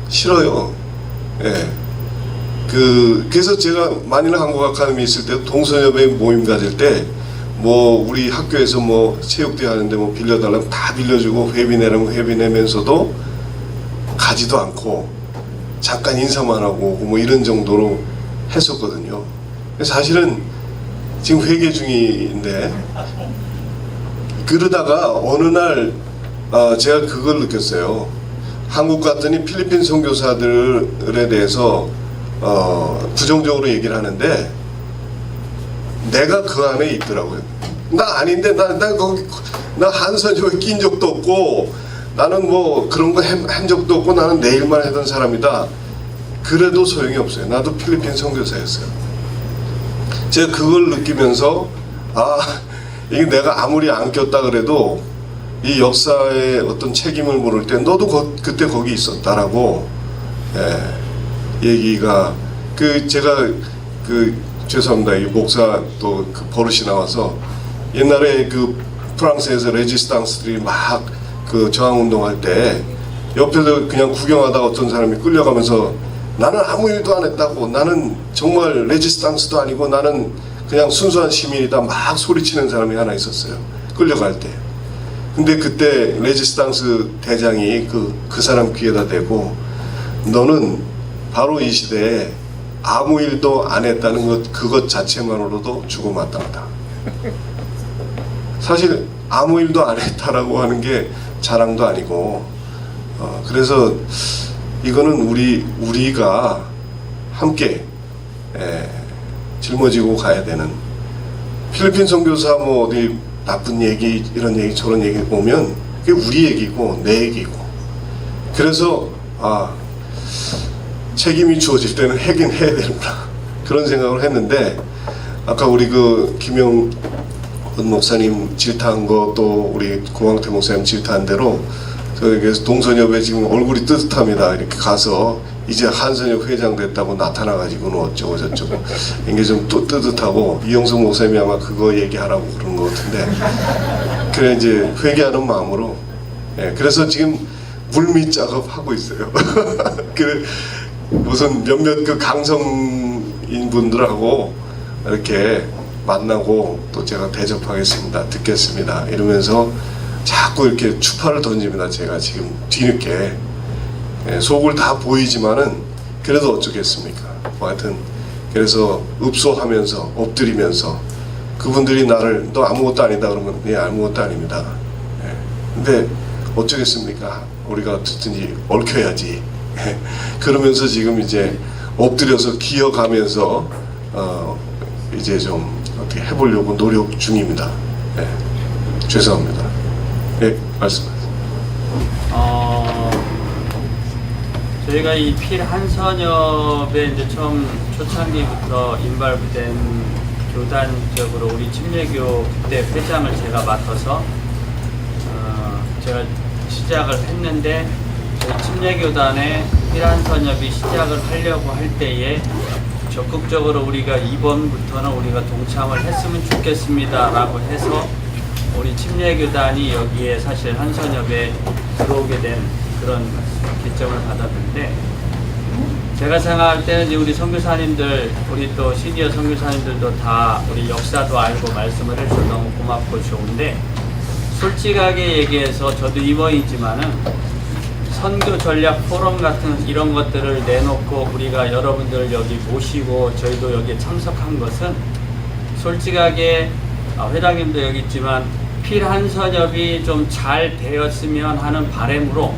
싫어요. 예. 그래서 제가 만일 한국 아카데미 있을 때 동서협회 모임 가질 때 뭐 우리 학교에서 뭐 체육대회 하는데 뭐 빌려달라면 다 빌려주고 회비 내라면 회비 내면서도 가지도 않고 잠깐 인사만 하고 뭐 이런 정도로 했었거든요. 사실은 지금 회계 중인데 그러다가 어느 날 제가 그걸 느꼈어요. 한국 갔더니 필리핀 선교사들에 대해서 부정적으로 얘기를 하는데 내가 그 안에 있더라고요. 나 아닌데 나 한선교에 낀 적도 없고 나는 뭐 그런 거 한 적도 없고 나는 내 일만 하던 사람이다. 그래도 소용이 없어요. 나도 필리핀 선교사였어요. 제가 그걸 느끼면서 이게 내가 아무리 안 꼈다 그래도 이 역사의 어떤 책임을 물을 때 너도 그때 거기 있었다라고 얘기가 제가 죄송합니다. 이 목사 또 그 버릇이 나와서 옛날에 그 프랑스에서 레지스탕스들이 막 그 저항운동할 때 옆에서 그냥 구경하다가 어떤 사람이 끌려가면서 나는 아무 일도 안 했다고 나는 정말 레지스탕스도 아니고 나는 그냥 순수한 시민이다 막 소리치는 사람이 하나 있었어요. 끌려갈 때. 근데 그때 레지스탕스 대장이 그 사람 귀에다 대고 너는 바로 이 시대에 아무 일도 안 했다는 그것 자체만으로도 죽어마땅하다. 사실 아무 일도 안 했다라고 하는 게 자랑도 아니고 그래서 이거는 우리가 함께 짊어지고 가야 되는 필리핀 선교사 뭐 어디 나쁜 얘기 이런 얘기 저런 얘기 오면 그게 우리 얘기고 내 얘기고 그래서 책임이 주어질 때는 해긴 해야 되는구나 그런 생각을 했는데 아까 우리 그 김영 목사님 질타한 거 또 우리 고광태 목사님 질타한 대로 저에게서 동선협에 지금 얼굴이 뜨뜻합니다. 이렇게 가서 이제 한선협 회장 됐다고 나타나가지고는 어쩌고 저쩌고 이게 좀 또 뜨뜻하고 이영석 목사님이 아마 그거 얘기하라고 그러는 것 같은데 그래 이제 회개하는 마음으로 그래서 지금 물밑 작업하고 있어요. 그래 무슨 몇몇 그 강성인 분들하고 이렇게 만나고 또 제가 대접하겠습니다. 듣겠습니다. 이러면서 자꾸 이렇게 추파를 던집니다. 제가 지금 뒤늦게 속을 다 보이지만은 그래도 어쩌겠습니까? 뭐 하여튼 그래서 읍소하면서 엎드리면서 그분들이 나를 너 아무것도 아니다 그러면 예 아무것도 아닙니다. 근데 어쩌겠습니까? 우리가 어쨌든지 얽혀야지. 그러면서 지금 이제 엎드려서 기어가면서 이제 좀 어떻게 해보려고 노력 중입니다. 죄송합니다. 말씀하세요. 저희가 이 필 한선협에 이제 처음 초창기부터 인발된 교단적으로 우리 침례교 그때 회장을 제가 맡아서 제가 시작을 했는데 저희 침례교단의 필 한선협이 시작을 하려고 할 때에 적극적으로 우리가 이번부터는 우리가 동참을 했으면 좋겠습니다 라고 해서 우리 침례교단이 여기에 사실 한선협에 들어오게 된 그런 기점을 받았는데 제가 생각할 때는 이제 우리 선교사님들 우리 또 시니어 선교사님들도 다 우리 역사도 알고 말씀을 해서 너무 고맙고 좋은데 솔직하게 얘기해서 저도 임원이지만은 선교 전략 포럼 같은 이런 것들을 내놓고 우리가 여러분들 여기 모시고 저희도 여기에 참석한 것은 솔직하게 회장님도 여기 있지만 필 한선협이 좀 잘 되었으면 하는 바람으로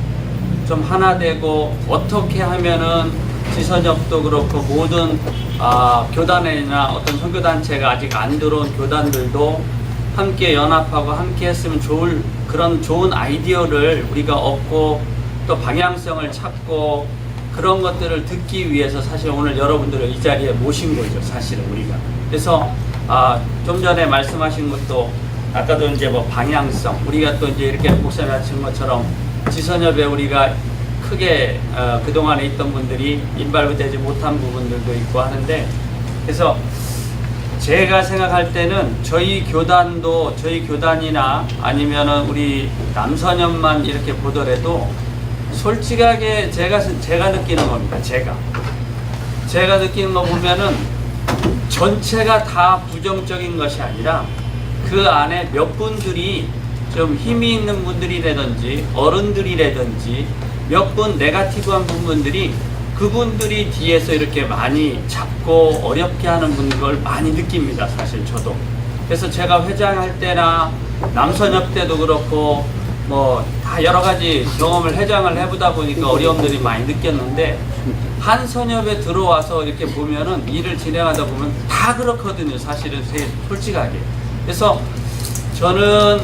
좀 하나 되고 어떻게 하면은 지선협도 그렇고 모든 교단이나 어떤 선교단체가 아직 안 들어온 교단들도 함께 연합하고 함께 했으면 좋을 그런 좋은 아이디어를 우리가 얻고 또 방향성을 찾고 그런 것들을 듣기 위해서 사실 오늘 여러분들을 이 자리에 모신 거죠. 사실은 우리가. 그래서 좀 전에 말씀하신 것도 아까도 이제 뭐 방향성 우리가 또 이제 이렇게 목사님 하신 것처럼 지선협에 우리가 크게 그동안에 있던 분들이 인발부되지 못한 부분들도 있고 하는데 그래서 제가 생각할 때는 저희 교단도 저희 교단이나 아니면은 우리 남선협만 이렇게 보더라도 솔직하게 제가 느끼는 겁니다. 제가 제가 느끼는 거 보면은 전체가 다 부정적인 것이 아니라 그 안에 몇 분들이 좀 힘이 있는 분들이라든지 어른들이라든지 몇 분 네거티브한 부분들이 그분들이 뒤에서 이렇게 많이 잡고 어렵게 하는 걸 많이 느낍니다. 사실 저도. 그래서 제가 회장할 때나 남선협 때도 그렇고 뭐 다 여러 가지 경험을 회장을 해보다 보니까 어려움들이 많이 느꼈는데 한선협에 들어와서 이렇게 보면은 일을 진행하다 보면 다 그렇거든요. 사실은 솔직하게. 그래서 저는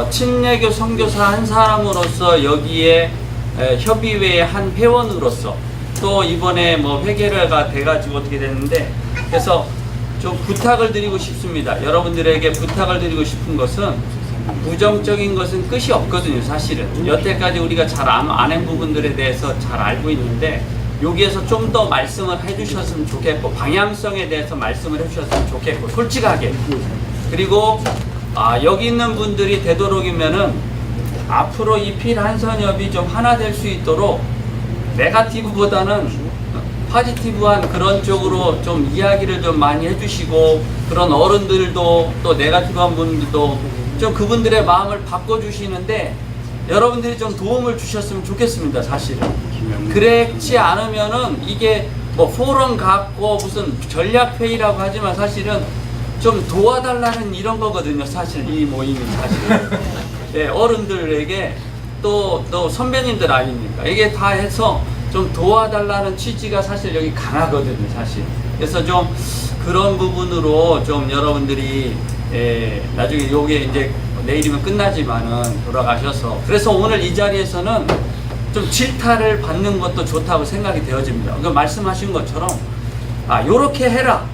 친례교 선교사 한 사람으로서 여기에 협의회의 한 회원으로서 또 이번에 뭐 회계가 돼가지고 어떻게 됐는데 그래서 좀 부탁을 드리고 싶습니다. 여러분들에게 부탁을 드리고 싶은 것은 부정적인 것은 끝이 없거든요. 사실은 여태까지 우리가 잘 안 한 부분들에 대해서 잘 알고 있는데 여기에서 좀 더 말씀을 해주셨으면 좋겠고 방향성에 대해서 말씀을 해주셨으면 좋겠고 솔직하게 그리고 여기 있는 분들이 되도록이면은 앞으로 이 필 한선협이 좀 하나 될 수 있도록 네거티브보다는 포지티브한 그런 쪽으로 좀 이야기를 좀 많이 해주시고 그런 어른들도 또 네거티브한 분들도 좀 그분들의 마음을 바꿔주시는데 여러분들이 좀 도움을 주셨으면 좋겠습니다. 사실은 그렇지 않으면은 이게 뭐 포럼 갖고 무슨 전략회의라고 하지만 사실은 좀 도와달라는 이런 거거든요. 사실 이 모임이 사실은 네, 어른들에게 또 선배님들 아닙니까? 이게 다 해서 좀 도와달라는 취지가 사실 여기 강하거든요. 사실 그래서 좀 그런 부분으로 좀 여러분들이 나중에 요게 이제 내일이면 끝나지만은 돌아가셔서 그래서 오늘 이 자리에서는 좀 질타를 받는 것도 좋다고 생각이 되어집니다. 그 말씀하신 것처럼 요렇게 해라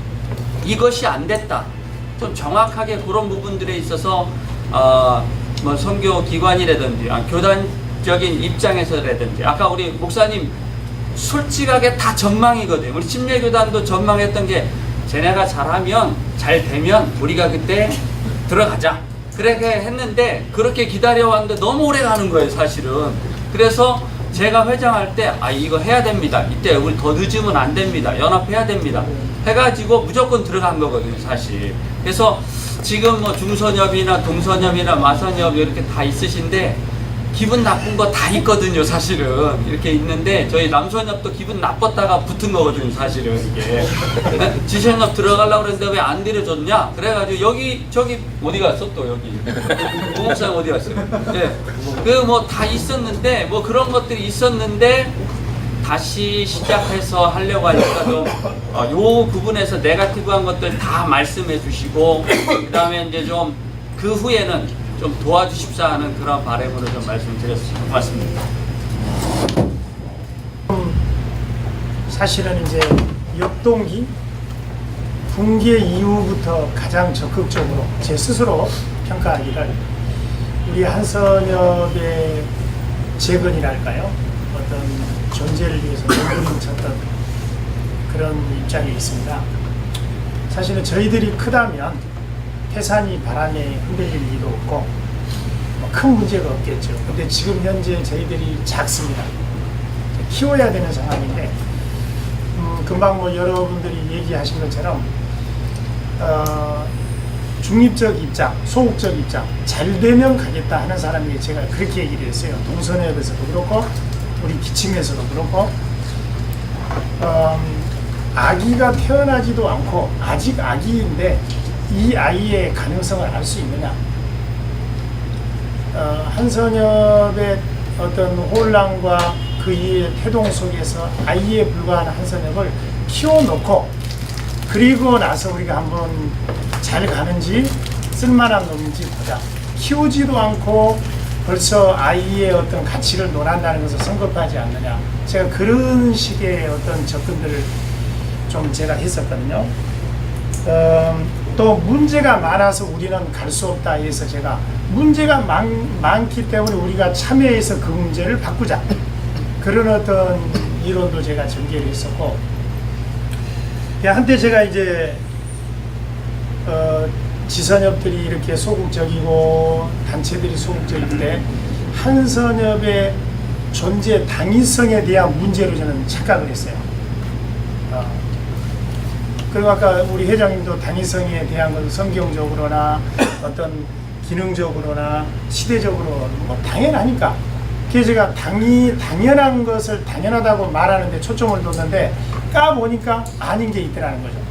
이것이 안 됐다 좀 정확하게 그런 부분들에 있어서 뭐 선교 기관이라든지 교단적인 입장에서라든지 아까 우리 목사님 솔직하게 다 전망이거든요. 우리 침례교단도 전망했던 게 쟤네가 잘하면 잘 되면 우리가 그때 들어가자 그렇게 했는데 그렇게 기다려왔는데 너무 오래 가는 거예요. 사실은 그래서 제가 회장할 때 이거 해야 됩니다. 이때 우리 더 늦으면 안 됩니다. 연합해야 됩니다. 해가지고 무조건 들어간 거거든요. 사실 그래서 지금 뭐 중선협이나 동선협이나 마선협 이렇게 다 있으신데 기분 나쁜 거 다 있거든요. 사실은 이렇게 있는데 저희 남선협도 기분 나빴다가 붙은 거거든요. 사실은 이게 지선협 들어가려고 그랬는데 왜 안 들여줬냐 그래가지고 여기 저기 어디 갔어 또 여기 공업사님 어디 갔어요? 네. 그 뭐 다 있었는데 뭐 그런 것들이 있었는데 다시 시작해서 하려고 하니까 좀 요 부분에서 네거티브한 것들 다 말씀해 주시고 그 다음에 이제 좀 그 후에는 좀 도와주십사 하는 그런 바람으로 좀 말씀드렸습니다. 고맙습니다. 사실은 이제 역동기 붕괴 이후부터 가장 적극적으로 제 스스로 평가하기를 우리 한선협의 재건이랄까요? 어떤 존재를 위해서 몸부림쳤던 그런 입장에 있습니다. 사실은 저희들이 크다면 태산이 바람에 흔들릴 일도 없고 뭐 큰 문제가 없겠죠. 근데 지금 현재 저희들이 작습니다. 키워야 되는 상황인데 금방 뭐 여러분들이 얘기하신 것처럼 중립적 입장, 소극적 입장, 잘 되면 가겠다 하는 사람이 제가 그렇게 얘기를 했어요. 동선협에서도 그렇고 우리 기침에서도 그렇고 아기가 태어나지도 않고 아직 아기인데 이 아이의 가능성을 알 수 있느냐. 한선협의 어떤 혼란과 그 이의 태동 속에서 아이에 불과한 한선협을 키워놓고 그리고 나서 우리가 한번 잘 가는지 쓸만한 놈인지 보자. 키우지도 않고 벌써 아이의 어떤 가치를 논한다는 것을 성급하지 않느냐. 제가 그런 식의 어떤 접근들을 좀 제가 했었거든요. 또 문제가 많아서 우리는 갈 수 없다 해서 제가 문제가 많기 때문에 우리가 참여해서 그 문제를 바꾸자. 그런 어떤 이론도 제가 전개를 했었고 한때 제가 이제 지선협들이 이렇게 소극적이고 단체들이 소극적일 때 한선협의 존재 당위성에 대한 문제로 저는 착각을 했어요. 그리고 아까 우리 회장님도 당위성에 대한 건 성경적으로나 어떤 기능적으로나 시대적으로 뭐 당연하니까. 그래서 제가 당연한 것을 당연하다고 말하는데 초점을 뒀는데 까보니까 아닌 게 있더라는 거죠.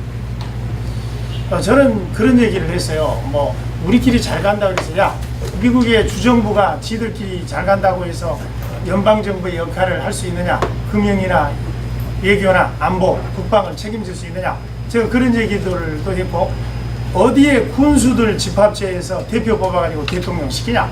저는 그런 얘기를 했어요. 뭐 우리끼리 잘 간다고 해서 야 미국의 주정부가 지들끼리 잘 간다고 해서 연방정부의 역할을 할 수 있느냐, 금융이나 외교나 안보, 국방을 책임질 수 있느냐, 제가 그런 얘기들도 했고, 어디에 군수들 집합체에서 대표 뽑아가지고 대통령 시키냐,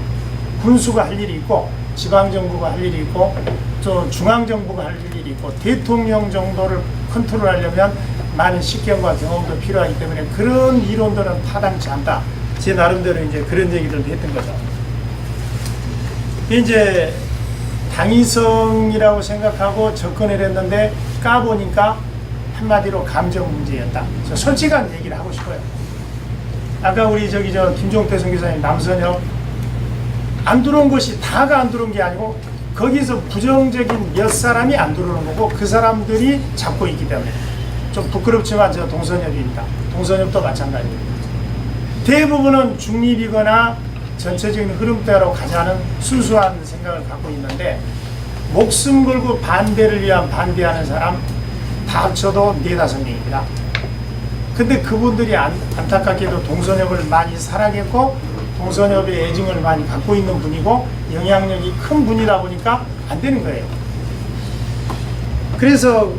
군수가 할 일이 있고 지방정부가 할 일이 있고 또 중앙정부가 할 일이 있고, 대통령 정도를 컨트롤하려면 많은 식견과 경험도 필요하기 때문에 그런 이론들은 타당치 않다. 제 나름대로 이제 그런 얘기를 했던 거죠. 이제 당위성이라고 생각하고 접근을 했는데 까보니까 한마디로 감정 문제였다. 저 솔직한 얘기를 하고 싶어요. 아까 우리 김종태 선교사님 남선협 안 들어온 것이 다가 안 들어온 게 아니고 거기서 부정적인 몇 사람이 안 들어오는 거고 그 사람들이 잡고 있기 때문에 좀 부끄럽지만 저 동선협입니다. 동선협도 마찬가지입니다. 대부분은 중립이거나 전체적인 흐름대로 가자는 순수한 생각을 갖고 있는데 목숨 걸고 반대를 위한 반대하는 사람 다 합쳐도 4-5명입니다. 근데 그분들이 안타깝게도 동선협을 많이 사랑했고 동선협의 애증을 많이 갖고 있는 분이고 영향력이 큰 분이다 보니까 안 되는 거예요. 그래서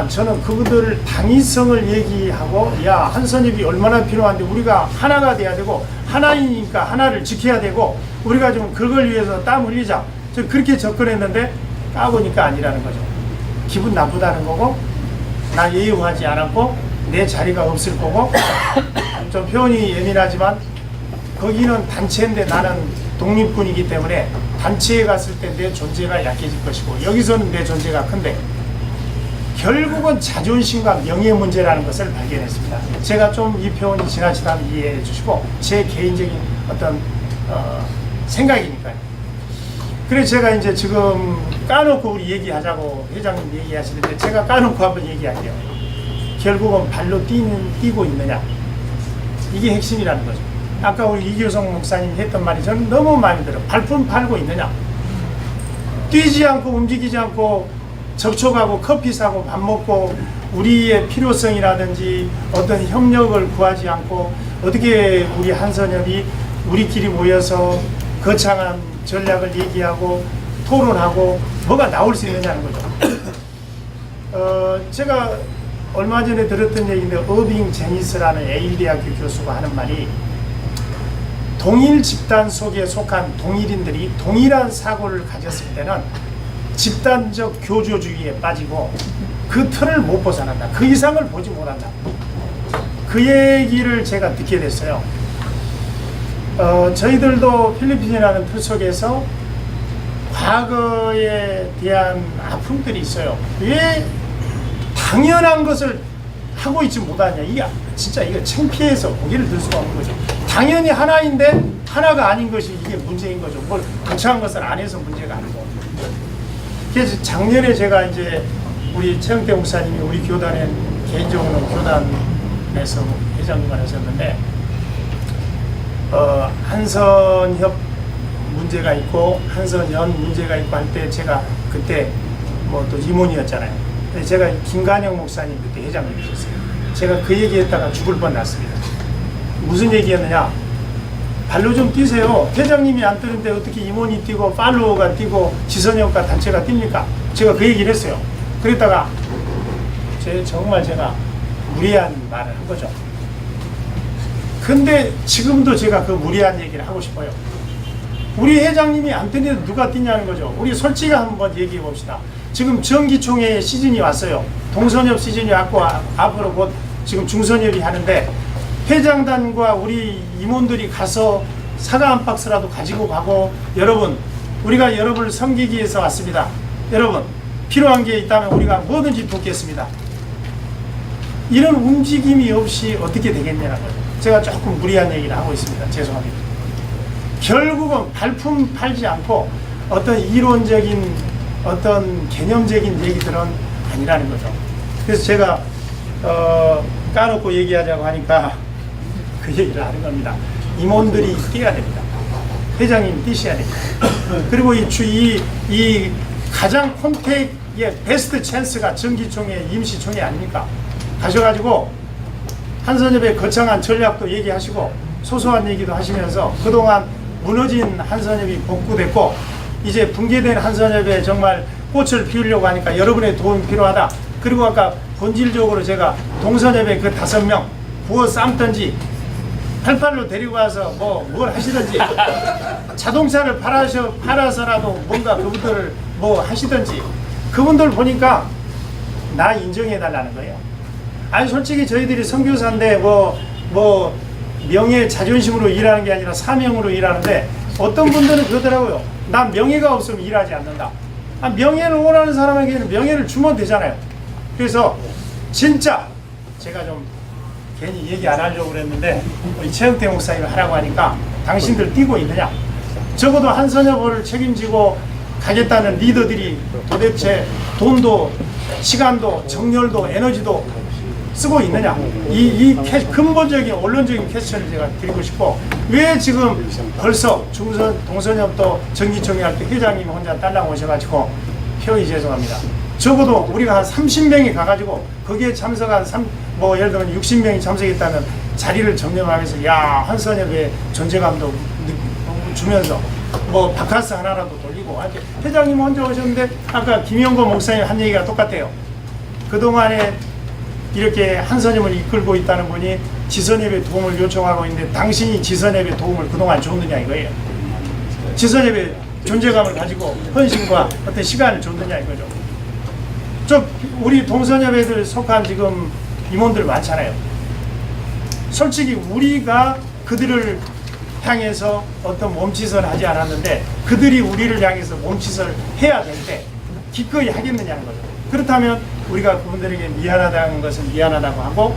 저는 그분들을 당위성을 얘기하고 야 한선협이 얼마나 필요한데 우리가 하나가 돼야 되고 하나이니까 하나를 지켜야 되고 우리가 좀 그걸 위해서 땀 흘리자. 저 그렇게 접근했는데 까보니까 아니라는 거죠. 기분 나쁘다는 거고 나 예우하지 않았고 내 자리가 없을 거고 좀 표현이 예민하지만 거기는 단체인데 나는 독립군이기 때문에 단체에 갔을 때 내 존재가 약해질 것이고 여기서는 내 존재가 큰데 결국은 자존심과 명예 문제라는 것을 발견했습니다. 제가 좀 이 표현이 지나치다면 이해해 주시고 제 개인적인 어떤 생각이니까요. 그래서 제가 이제 지금 까놓고 우리 얘기하자고 회장님 얘기하시는데 제가 까놓고 한번 얘기할게요. 결국은 발로 뛰고 있느냐 이게 핵심이라는 거죠. 아까 우리 이교성 목사님 했던 말이 저는 너무 마음에 들어요. 발품 팔고 있느냐, 뛰지 않고 움직이지 않고 접촉하고 커피 사고 밥 먹고 우리의 필요성이라든지 어떤 협력을 구하지 않고 어떻게 우리 한선협이 우리끼리 모여서 거창한 전략을 얘기하고 토론하고 뭐가 나올 수 있느냐는 거죠. 제가 얼마 전에 들었던 얘기인데 어빙 제니스라는 예일 대학교 교수가 하는 말이 동일 집단 속에 속한 동일인들이 동일한 사고를 가졌을 때는 집단적 교조주의에 빠지고 그 틀을 못 벗어난다. 그 이상을 보지 못한다. 그 얘기를 제가 듣게 됐어요. 저희들도 필리핀이라는 틀 속에서 과거에 대한 아픔들이 있어요. 왜 당연한 것을 하고 있지 못하냐. 이게 진짜 이거 창피해서 고개를 들 수가 없는 거죠. 당연히 하나인데 하나가 아닌 것이 이게 문제인 거죠. 뭘 거창한 것을 안 해서 문제가 아니고. 그래서 작년에 제가 이제 우리 최영태 목사님이 우리 교단에 개인적으로 교단에서 회장님을 하셨는데 한선협 문제가 있고 한선연 문제가 있고 할 때 제가 그때 뭐 또 임원이었잖아요. 제가 김관영 목사님 그때 회장님이셨어요. 제가 그 얘기했다가 죽을 뻔났습니다. 무슨 얘기였느냐? 발로 좀 뛰세요. 회장님이 안 뛰는데 어떻게 임원이 뛰고 팔로워가 뛰고 지선협과 단체가 뜁니까? 제가 그 얘기를 했어요. 그랬다가 정말 제가 무리한 말을 한 거죠. 근데 지금도 제가 그 무리한 얘기를 하고 싶어요. 우리 회장님이 안 뛰는데 누가 뛰냐는 거죠. 우리 솔직히 한번 얘기해 봅시다. 지금 정기총회 시즌이 왔어요. 동선협 시즌이 왔고 앞으로 곧 지금 중선협이 하는데 회장단과 우리 임원들이 가서 사과 한 박스라도 가지고 가고 여러분 우리가 여러분을 섬기기 위해서 왔습니다. 여러분 필요한 게 있다면 우리가 뭐든지 돕겠습니다. 이런 움직임이 없이 어떻게 되겠냐는 거죠. 제가 조금 무리한 얘기를 하고 있습니다. 죄송합니다. 결국은 발품 팔지 않고 어떤 이론적인 어떤 개념적인 얘기들은 아니라는 거죠. 그래서 제가 까놓고 얘기하자고 하니까 그 얘기를 하는 겁니다. 임원들이 뛰어야 됩니다. 회장님 뛰셔야 됩니다. 그리고 이 가장 콘택의 베스트 찬스가 정기총회, 임시총회 아닙니까? 가셔가지고 한선협의 거창한 전략도 얘기하시고 소소한 얘기도 하시면서 그동안 무너진 한선협이 복구됐고 이제 붕괴된 한선협에 정말 꽃을 피우려고 하니까 여러분의 도움이 필요하다. 그리고 아까 본질적으로 제가 동선협의 그 5명 구워 삶든지 88로 데리고 와서 뭘 하시든지 자동차를 팔아서라도 뭔가 그분들을 뭐 하시든지 그분들 보니까 나 인정해 달라는 거예요. 아니 솔직히 저희들이 선교사인데 뭐 명예 자존심으로 일하는 게 아니라 사명으로 일하는데 어떤 분들은 그러더라고요. 난 명예가 없으면 일하지 않는다. 명예를 원하는 사람에게는 명예를 주면 되잖아요. 그래서 진짜 제가 좀 괜히 얘기 안 하려고 그랬는데 우리 최영태 목사님이 하라고 하니까 당신들 뛰고 있느냐? 적어도 한선협을 책임지고 가겠다는 리더들이 도대체 돈도 시간도 정열도 에너지도 쓰고 있느냐? 이 근본적인 언론적인 퀘스천을 제가 드리고 싶고 왜 지금 벌써 동선협도 정기총회 할 때 회장님 혼자 딸랑 오셔가지고 표히 죄송합니다. 적어도 우리가 한 30명이 가가지고 거기에 참석한 예를 들면 60명이 참석했다는 자리를 점령하면서 야 한선협의 존재감도 주면서 바카스 하나라도 돌리고 회장님 혼자 오셨는데 아까 김영거 목사님 한 얘기가 똑같아요. 그동안에 이렇게 한선협을 이끌고 있다는 분이 지선협의 도움을 요청하고 있는데 당신이 지선협의 도움을 그동안 줬느냐 이거예요. 지선협의 존재감을 가지고 헌신과 어떤 시간을 줬느냐 이거죠. 우리 동선협회들 속한 지금 임원들 많잖아요. 솔직히 우리가 그들을 향해서 어떤 몸짓을 하지 않았는데 그들이 우리를 향해서 몸짓을 해야 될 때 기꺼이 하겠느냐는 거죠. 그렇다면 우리가 그분들에게 미안하다는 것은 미안하다고 하고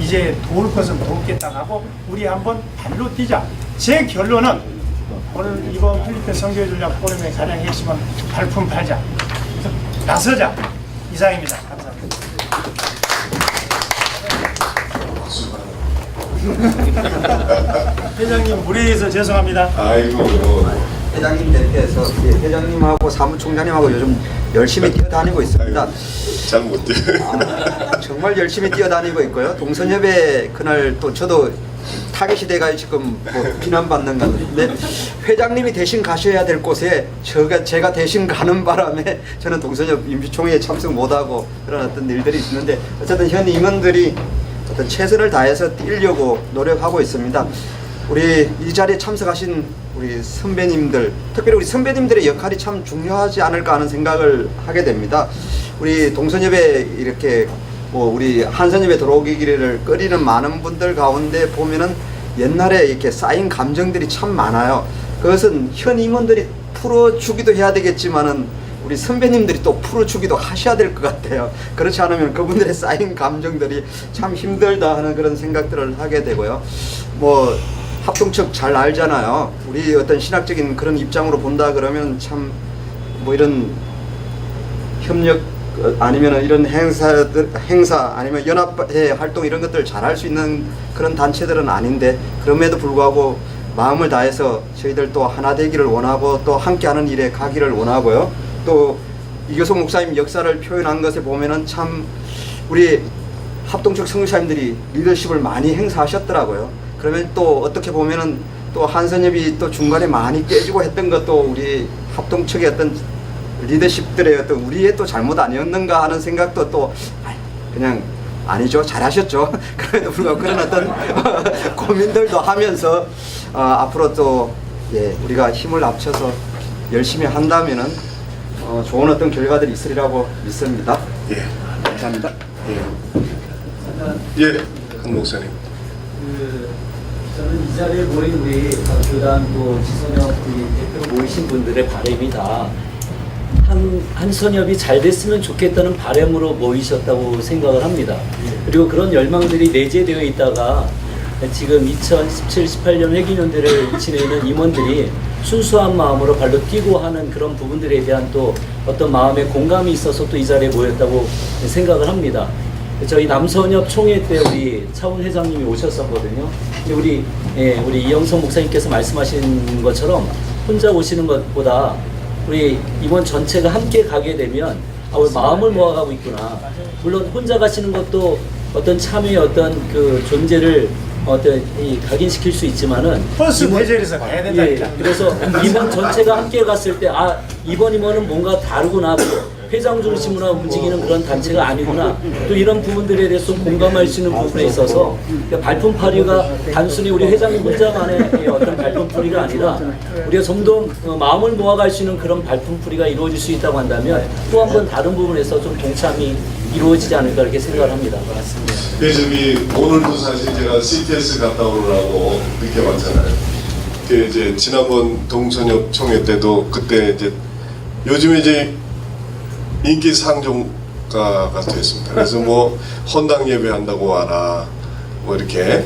이제 도울 것은 도우겠다고 하고 우리 한번 발로 뛰자. 제 결론은 오늘 이번 필리핀 선교 전략 포럼의 가장 핵심은 발품 팔자. 나서자. 이상입니다. 감사합니다. 회장님 무례해서 죄송합니다. 아이고. 회장님 대표에서 회장님하고 사무총장님하고 요즘 열심히 뛰어다니고 있습니다. 잘 못 뛰어요. 정말 열심히 뛰어다니고 있고요. 동선협회 그날 또 저도 타겟이 돼가 지금 비난받는 것 같은데 회장님이 대신 가셔야 될 곳에 제가 대신 가는 바람에 저는 동선협 임시총회에 참석 못하고 그런 어떤 일들이 있는데 어쨌든 현 임원들이 어떤 최선을 다해서 뛰려고 노력하고 있습니다. 우리 이 자리에 참석하신 우리 선배님들, 특별히 우리 선배님들의 역할이 참 중요하지 않을까 하는 생각을 하게 됩니다. 우리 동선협에 이렇게 우리 한선협에 들어오기를 꺼리는 많은 분들 가운데 보면은 옛날에 이렇게 쌓인 감정들이 참 많아요. 그것은 현 임원들이 풀어주기도 해야 되겠지만은 우리 선배님들이 또 풀어주기도 하셔야 될 것 같아요. 그렇지 않으면 그분들의 쌓인 감정들이 참 힘들다 하는 그런 생각들을 하게 되고요. 합동측 잘 알잖아요. 우리 어떤 신학적인 그런 입장으로 본다 그러면 참 이런 협력 아니면 이런 행사 아니면 연합회 활동 이런 것들 잘 할 수 있는 그런 단체들은 아닌데 그럼에도 불구하고 마음을 다해서 저희들 또 하나 되기를 원하고 또 함께하는 일에 가기를 원하고요. 또 이교석 목사님 역사를 표현한 것에 보면은 참 우리 합동측 선교사님들이 리더십을 많이 행사하셨더라고요. 그러면 또 어떻게 보면은 또 한선협이 또 중간에 많이 깨지고 했던 것도 우리 합동측의 어떤 리더십들의 어떤 우리의 또 잘못 아니었는가 하는 생각도 또 그냥 아니죠. 잘하셨죠. 그래도 불구하고 그런 어떤 고민들도 하면서 앞으로 또 우리가 힘을 합쳐서 열심히 한다면은 좋은 어떤 결과들이 있으리라고 믿습니다. 감사합니다. 한 목사님. 저는 이 자리에 모인 우리 교단 또 지선협 대표로 모이신 분들의 바람이 다 한선협이 잘 됐으면 좋겠다는 바람으로 모이셨다고 생각을 합니다. 그리고 그런 열망들이 내재되어 있다가 지금 2017, 18년 회기년들을 지내는 임원들이 순수한 마음으로 발로 뛰고 하는 그런 부분들에 대한 또 어떤 마음의 공감이 있어서 또 이 자리에 모였다고 생각을 합니다. 저희 남선협 총회 때 우리 차훈 회장님이 오셨었거든요. 근데 우리 이영석 목사님께서 말씀하신 것처럼 혼자 오시는 것보다 우리 임원 전체가 함께 가게 되면 우리 마음을 모아가고 있구나. 물론 혼자 가시는 것도 어떤 참여의 어떤 그 존재를 각인시킬 수 있지만은 버스 대절에서 가야 된다니까. 그래서 임원 전체가 함께 갔을 때 이번 임원은 뭔가 다르구나. 회장 중심으로 움직이는 그런 단체가 아니구나. 또 이런 부분들에 대해서 공감할 수 있는 부분에 있어서 발품팔이가 단순히 우리 회장님 혼자만의 어떤 발품풀이가 아니라 우리가 좀 더 마음을 모아갈 수 있는 그런 발품풀이가 이루어질 수 있다고 한다면 또 한 번 다른 부분에서 좀 동참이 이루어지지 않을까 이렇게 생각을 합니다. 맞습니다. 오늘도 사실 제가 CTS 갔다 오느라고 늦게 왔잖아요. 이제 지난번 동선협 총회 때도 그때 이제 요즘에 이제 인기 상종가가 됐습니다. 그래서 뭐 헌당 예배한다고 와라 뭐 이렇게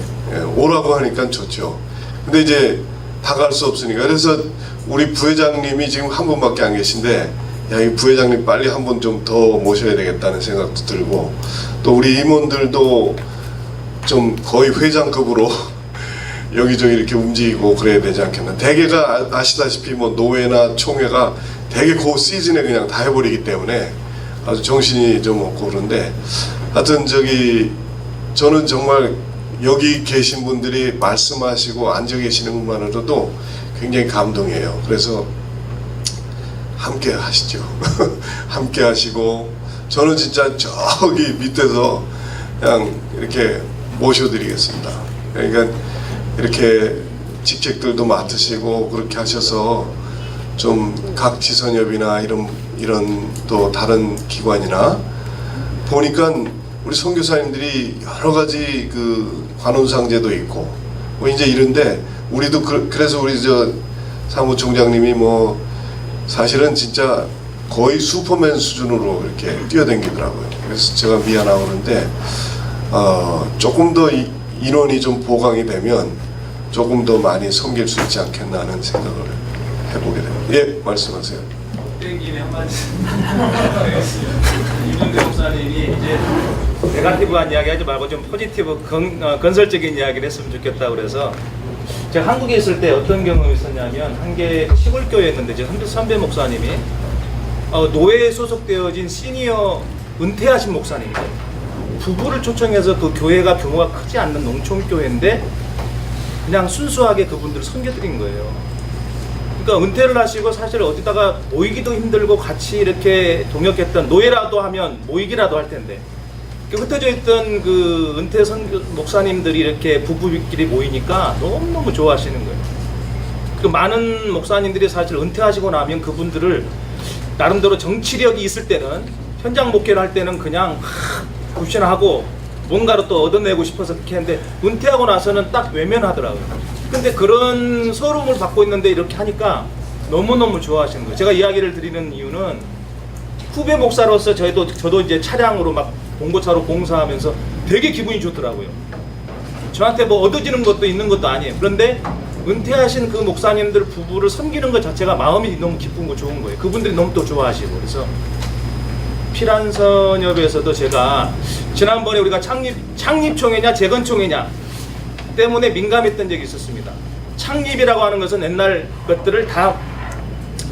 오라고 하니까 좋죠. 근데 이제 다 갈 수 없으니까 그래서 우리 부회장님이 지금 한 분밖에 안 계신데 이 부회장님 빨리 한 분 좀 더 모셔야 되겠다는 생각도 들고 또 우리 임원들도 좀 거의 회장급으로 여기저기 이렇게 움직이고 그래야 되지 않겠나. 대개가 아시다시피 뭐 노회나 총회가 되게 그 시즌에 그냥 다 해버리기 때문에 아주 정신이 좀 없고 그런데 하여튼 저는 정말 여기 계신 분들이 말씀하시고 앉아 계시는 것만으로도 굉장히 감동이에요. 그래서 함께 하시죠. 함께 하시고 저는 진짜 저기 밑에서 그냥 이렇게 모셔드리겠습니다. 그러니까 이렇게 직책들도 맡으시고 그렇게 하셔서 좀 각 지선협이나 이런 또 다른 기관이나 보니까 우리 선교사님들이 여러 가지 그 관훈상제도 있고 뭐 이제 이런데 우리도 그래서 우리 사무총장님이 뭐 사실은 진짜 거의 슈퍼맨 수준으로 이렇게 뛰어다니더라고요. 그래서 제가 미안하고 그러는데 조금 더 인원이 좀 보강이 되면 조금 더 많이 섬길 수 있지 않겠나 하는 생각을 해보게 됩니다. 예, 말씀하세요. 땡김에 한마디. 이문대 목사님이 이제 네거티브한 이야기 하지 말고 좀 포지티브 건설적인 이야기를 했으면 좋겠다 그래서 제가 한국에 있을 때 어떤 경험이 있었냐면 한개 시골교회였는데 제 선배 목사님이 노회에 소속되어진 시니어 은퇴하신 목사님이에요. 부부를 초청해서 그 교회가 규모가 크지 않는 농촌교회인데 그냥 순수하게 그분들을 섬겨드린 거예요. 그러니까 은퇴를 하시고 사실 어디다가 모이기도 힘들고 같이 이렇게 동역했던 노예라도 하면 모이기라도 할 텐데 흩어져 있던 그 은퇴 목사님들이 이렇게 부부끼리 모이니까 너무너무 좋아하시는 거예요. 그 많은 목사님들이 사실 은퇴하시고 나면 그분들을 나름대로 정치력이 있을 때는 현장 목회를 할 때는 그냥 굽신하고 뭔가를 또 얻어내고 싶어서 그렇게 했는데 은퇴하고 나서는 딱 외면하더라고요. 근데 그런 서름을 받고 있는데 이렇게 하니까 너무너무 좋아하시는 거예요. 제가 이야기를 드리는 이유는 후배 목사로서 저도 이제 차량으로 막 봉고차로 봉사하면서 되게 기분이 좋더라고요. 저한테 뭐 얻어지는 것도 있는 것도 아니에요. 그런데 은퇴하신 그 목사님들 부부를 섬기는 것 자체가 마음이 너무 기쁜 거 좋은 거예요. 그분들이 너무 또 좋아하시고 그래서 피란선협에서도 제가 지난번에 우리가 창립총회냐 재건총회냐 때문에 민감했던 적이 있었습니다. 창립이라고 하는 것은 옛날 것들을 다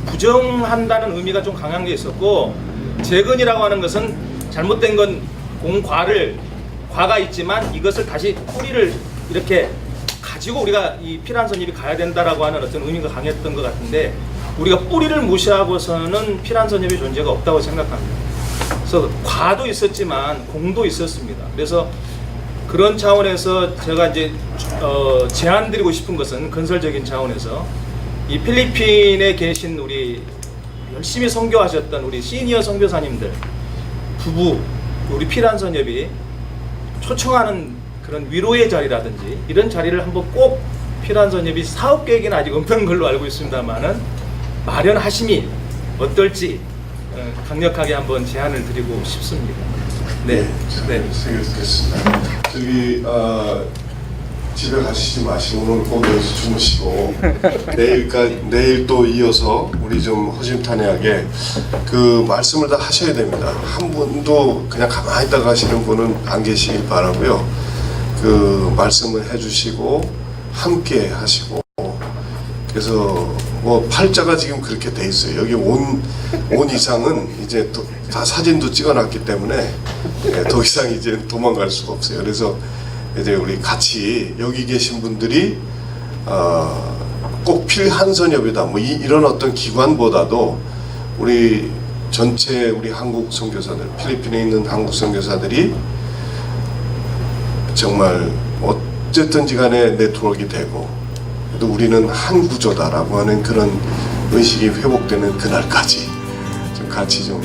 부정한다는 의미가 좀 강한 게 있었고 재건이라고 하는 것은 잘못된 건 과가 있지만 이것을 다시 뿌리를 이렇게 가지고 우리가 이 피란선협이 가야 된다라고 하는 어떤 의미가 강했던 것 같은데 우리가 뿌리를 무시하고서는 피란선협의 존재가 없다고 생각합니다. 그래서 과도 있었지만 공도 있었습니다. 그래서 그런 차원에서 제가 이제 제안드리고 싶은 것은 건설적인 차원에서 이 필리핀에 계신 우리 열심히 선교하셨던 우리 시니어 선교사님들 부부 우리 피란선협이 초청하는 그런 위로의 자리라든지 이런 자리를 한번 꼭 피란선협이 사업 계획에는 아직 없는 걸로 알고 있습니다만은 마련하심이 어떨지 강력하게 한번 제안을 드리고 싶습니다. 네. 생각했습니다. 저기 집에 가시지 마시고 오늘 꼭 여기서 주무시고 내일 또 이어서 우리 좀 허심탄회하게 그 말씀을 다 하셔야 됩니다. 한 분도 그냥 가만히 있다가 하시는 분은 안 계시길 바라고요. 그 말씀을 해주시고 함께 하시고 그래서 뭐 팔자가 지금 그렇게 돼 있어요. 여기 온 이상은 이제 다 사진도 찍어놨기 때문에 더 이상 이제 도망갈 수가 없어요. 그래서 이제 우리 같이 여기 계신 분들이 꼭 필한선협이다 뭐 이런 어떤 기관보다도 우리 전체 우리 한국 선교사들 필리핀에 있는 한국 선교사들이 정말 어쨌든지 간에 네트워크가 되고 또 우리는 한 구조다라고 하는 그런 의식이 회복되는 그날까지 좀 같이 좀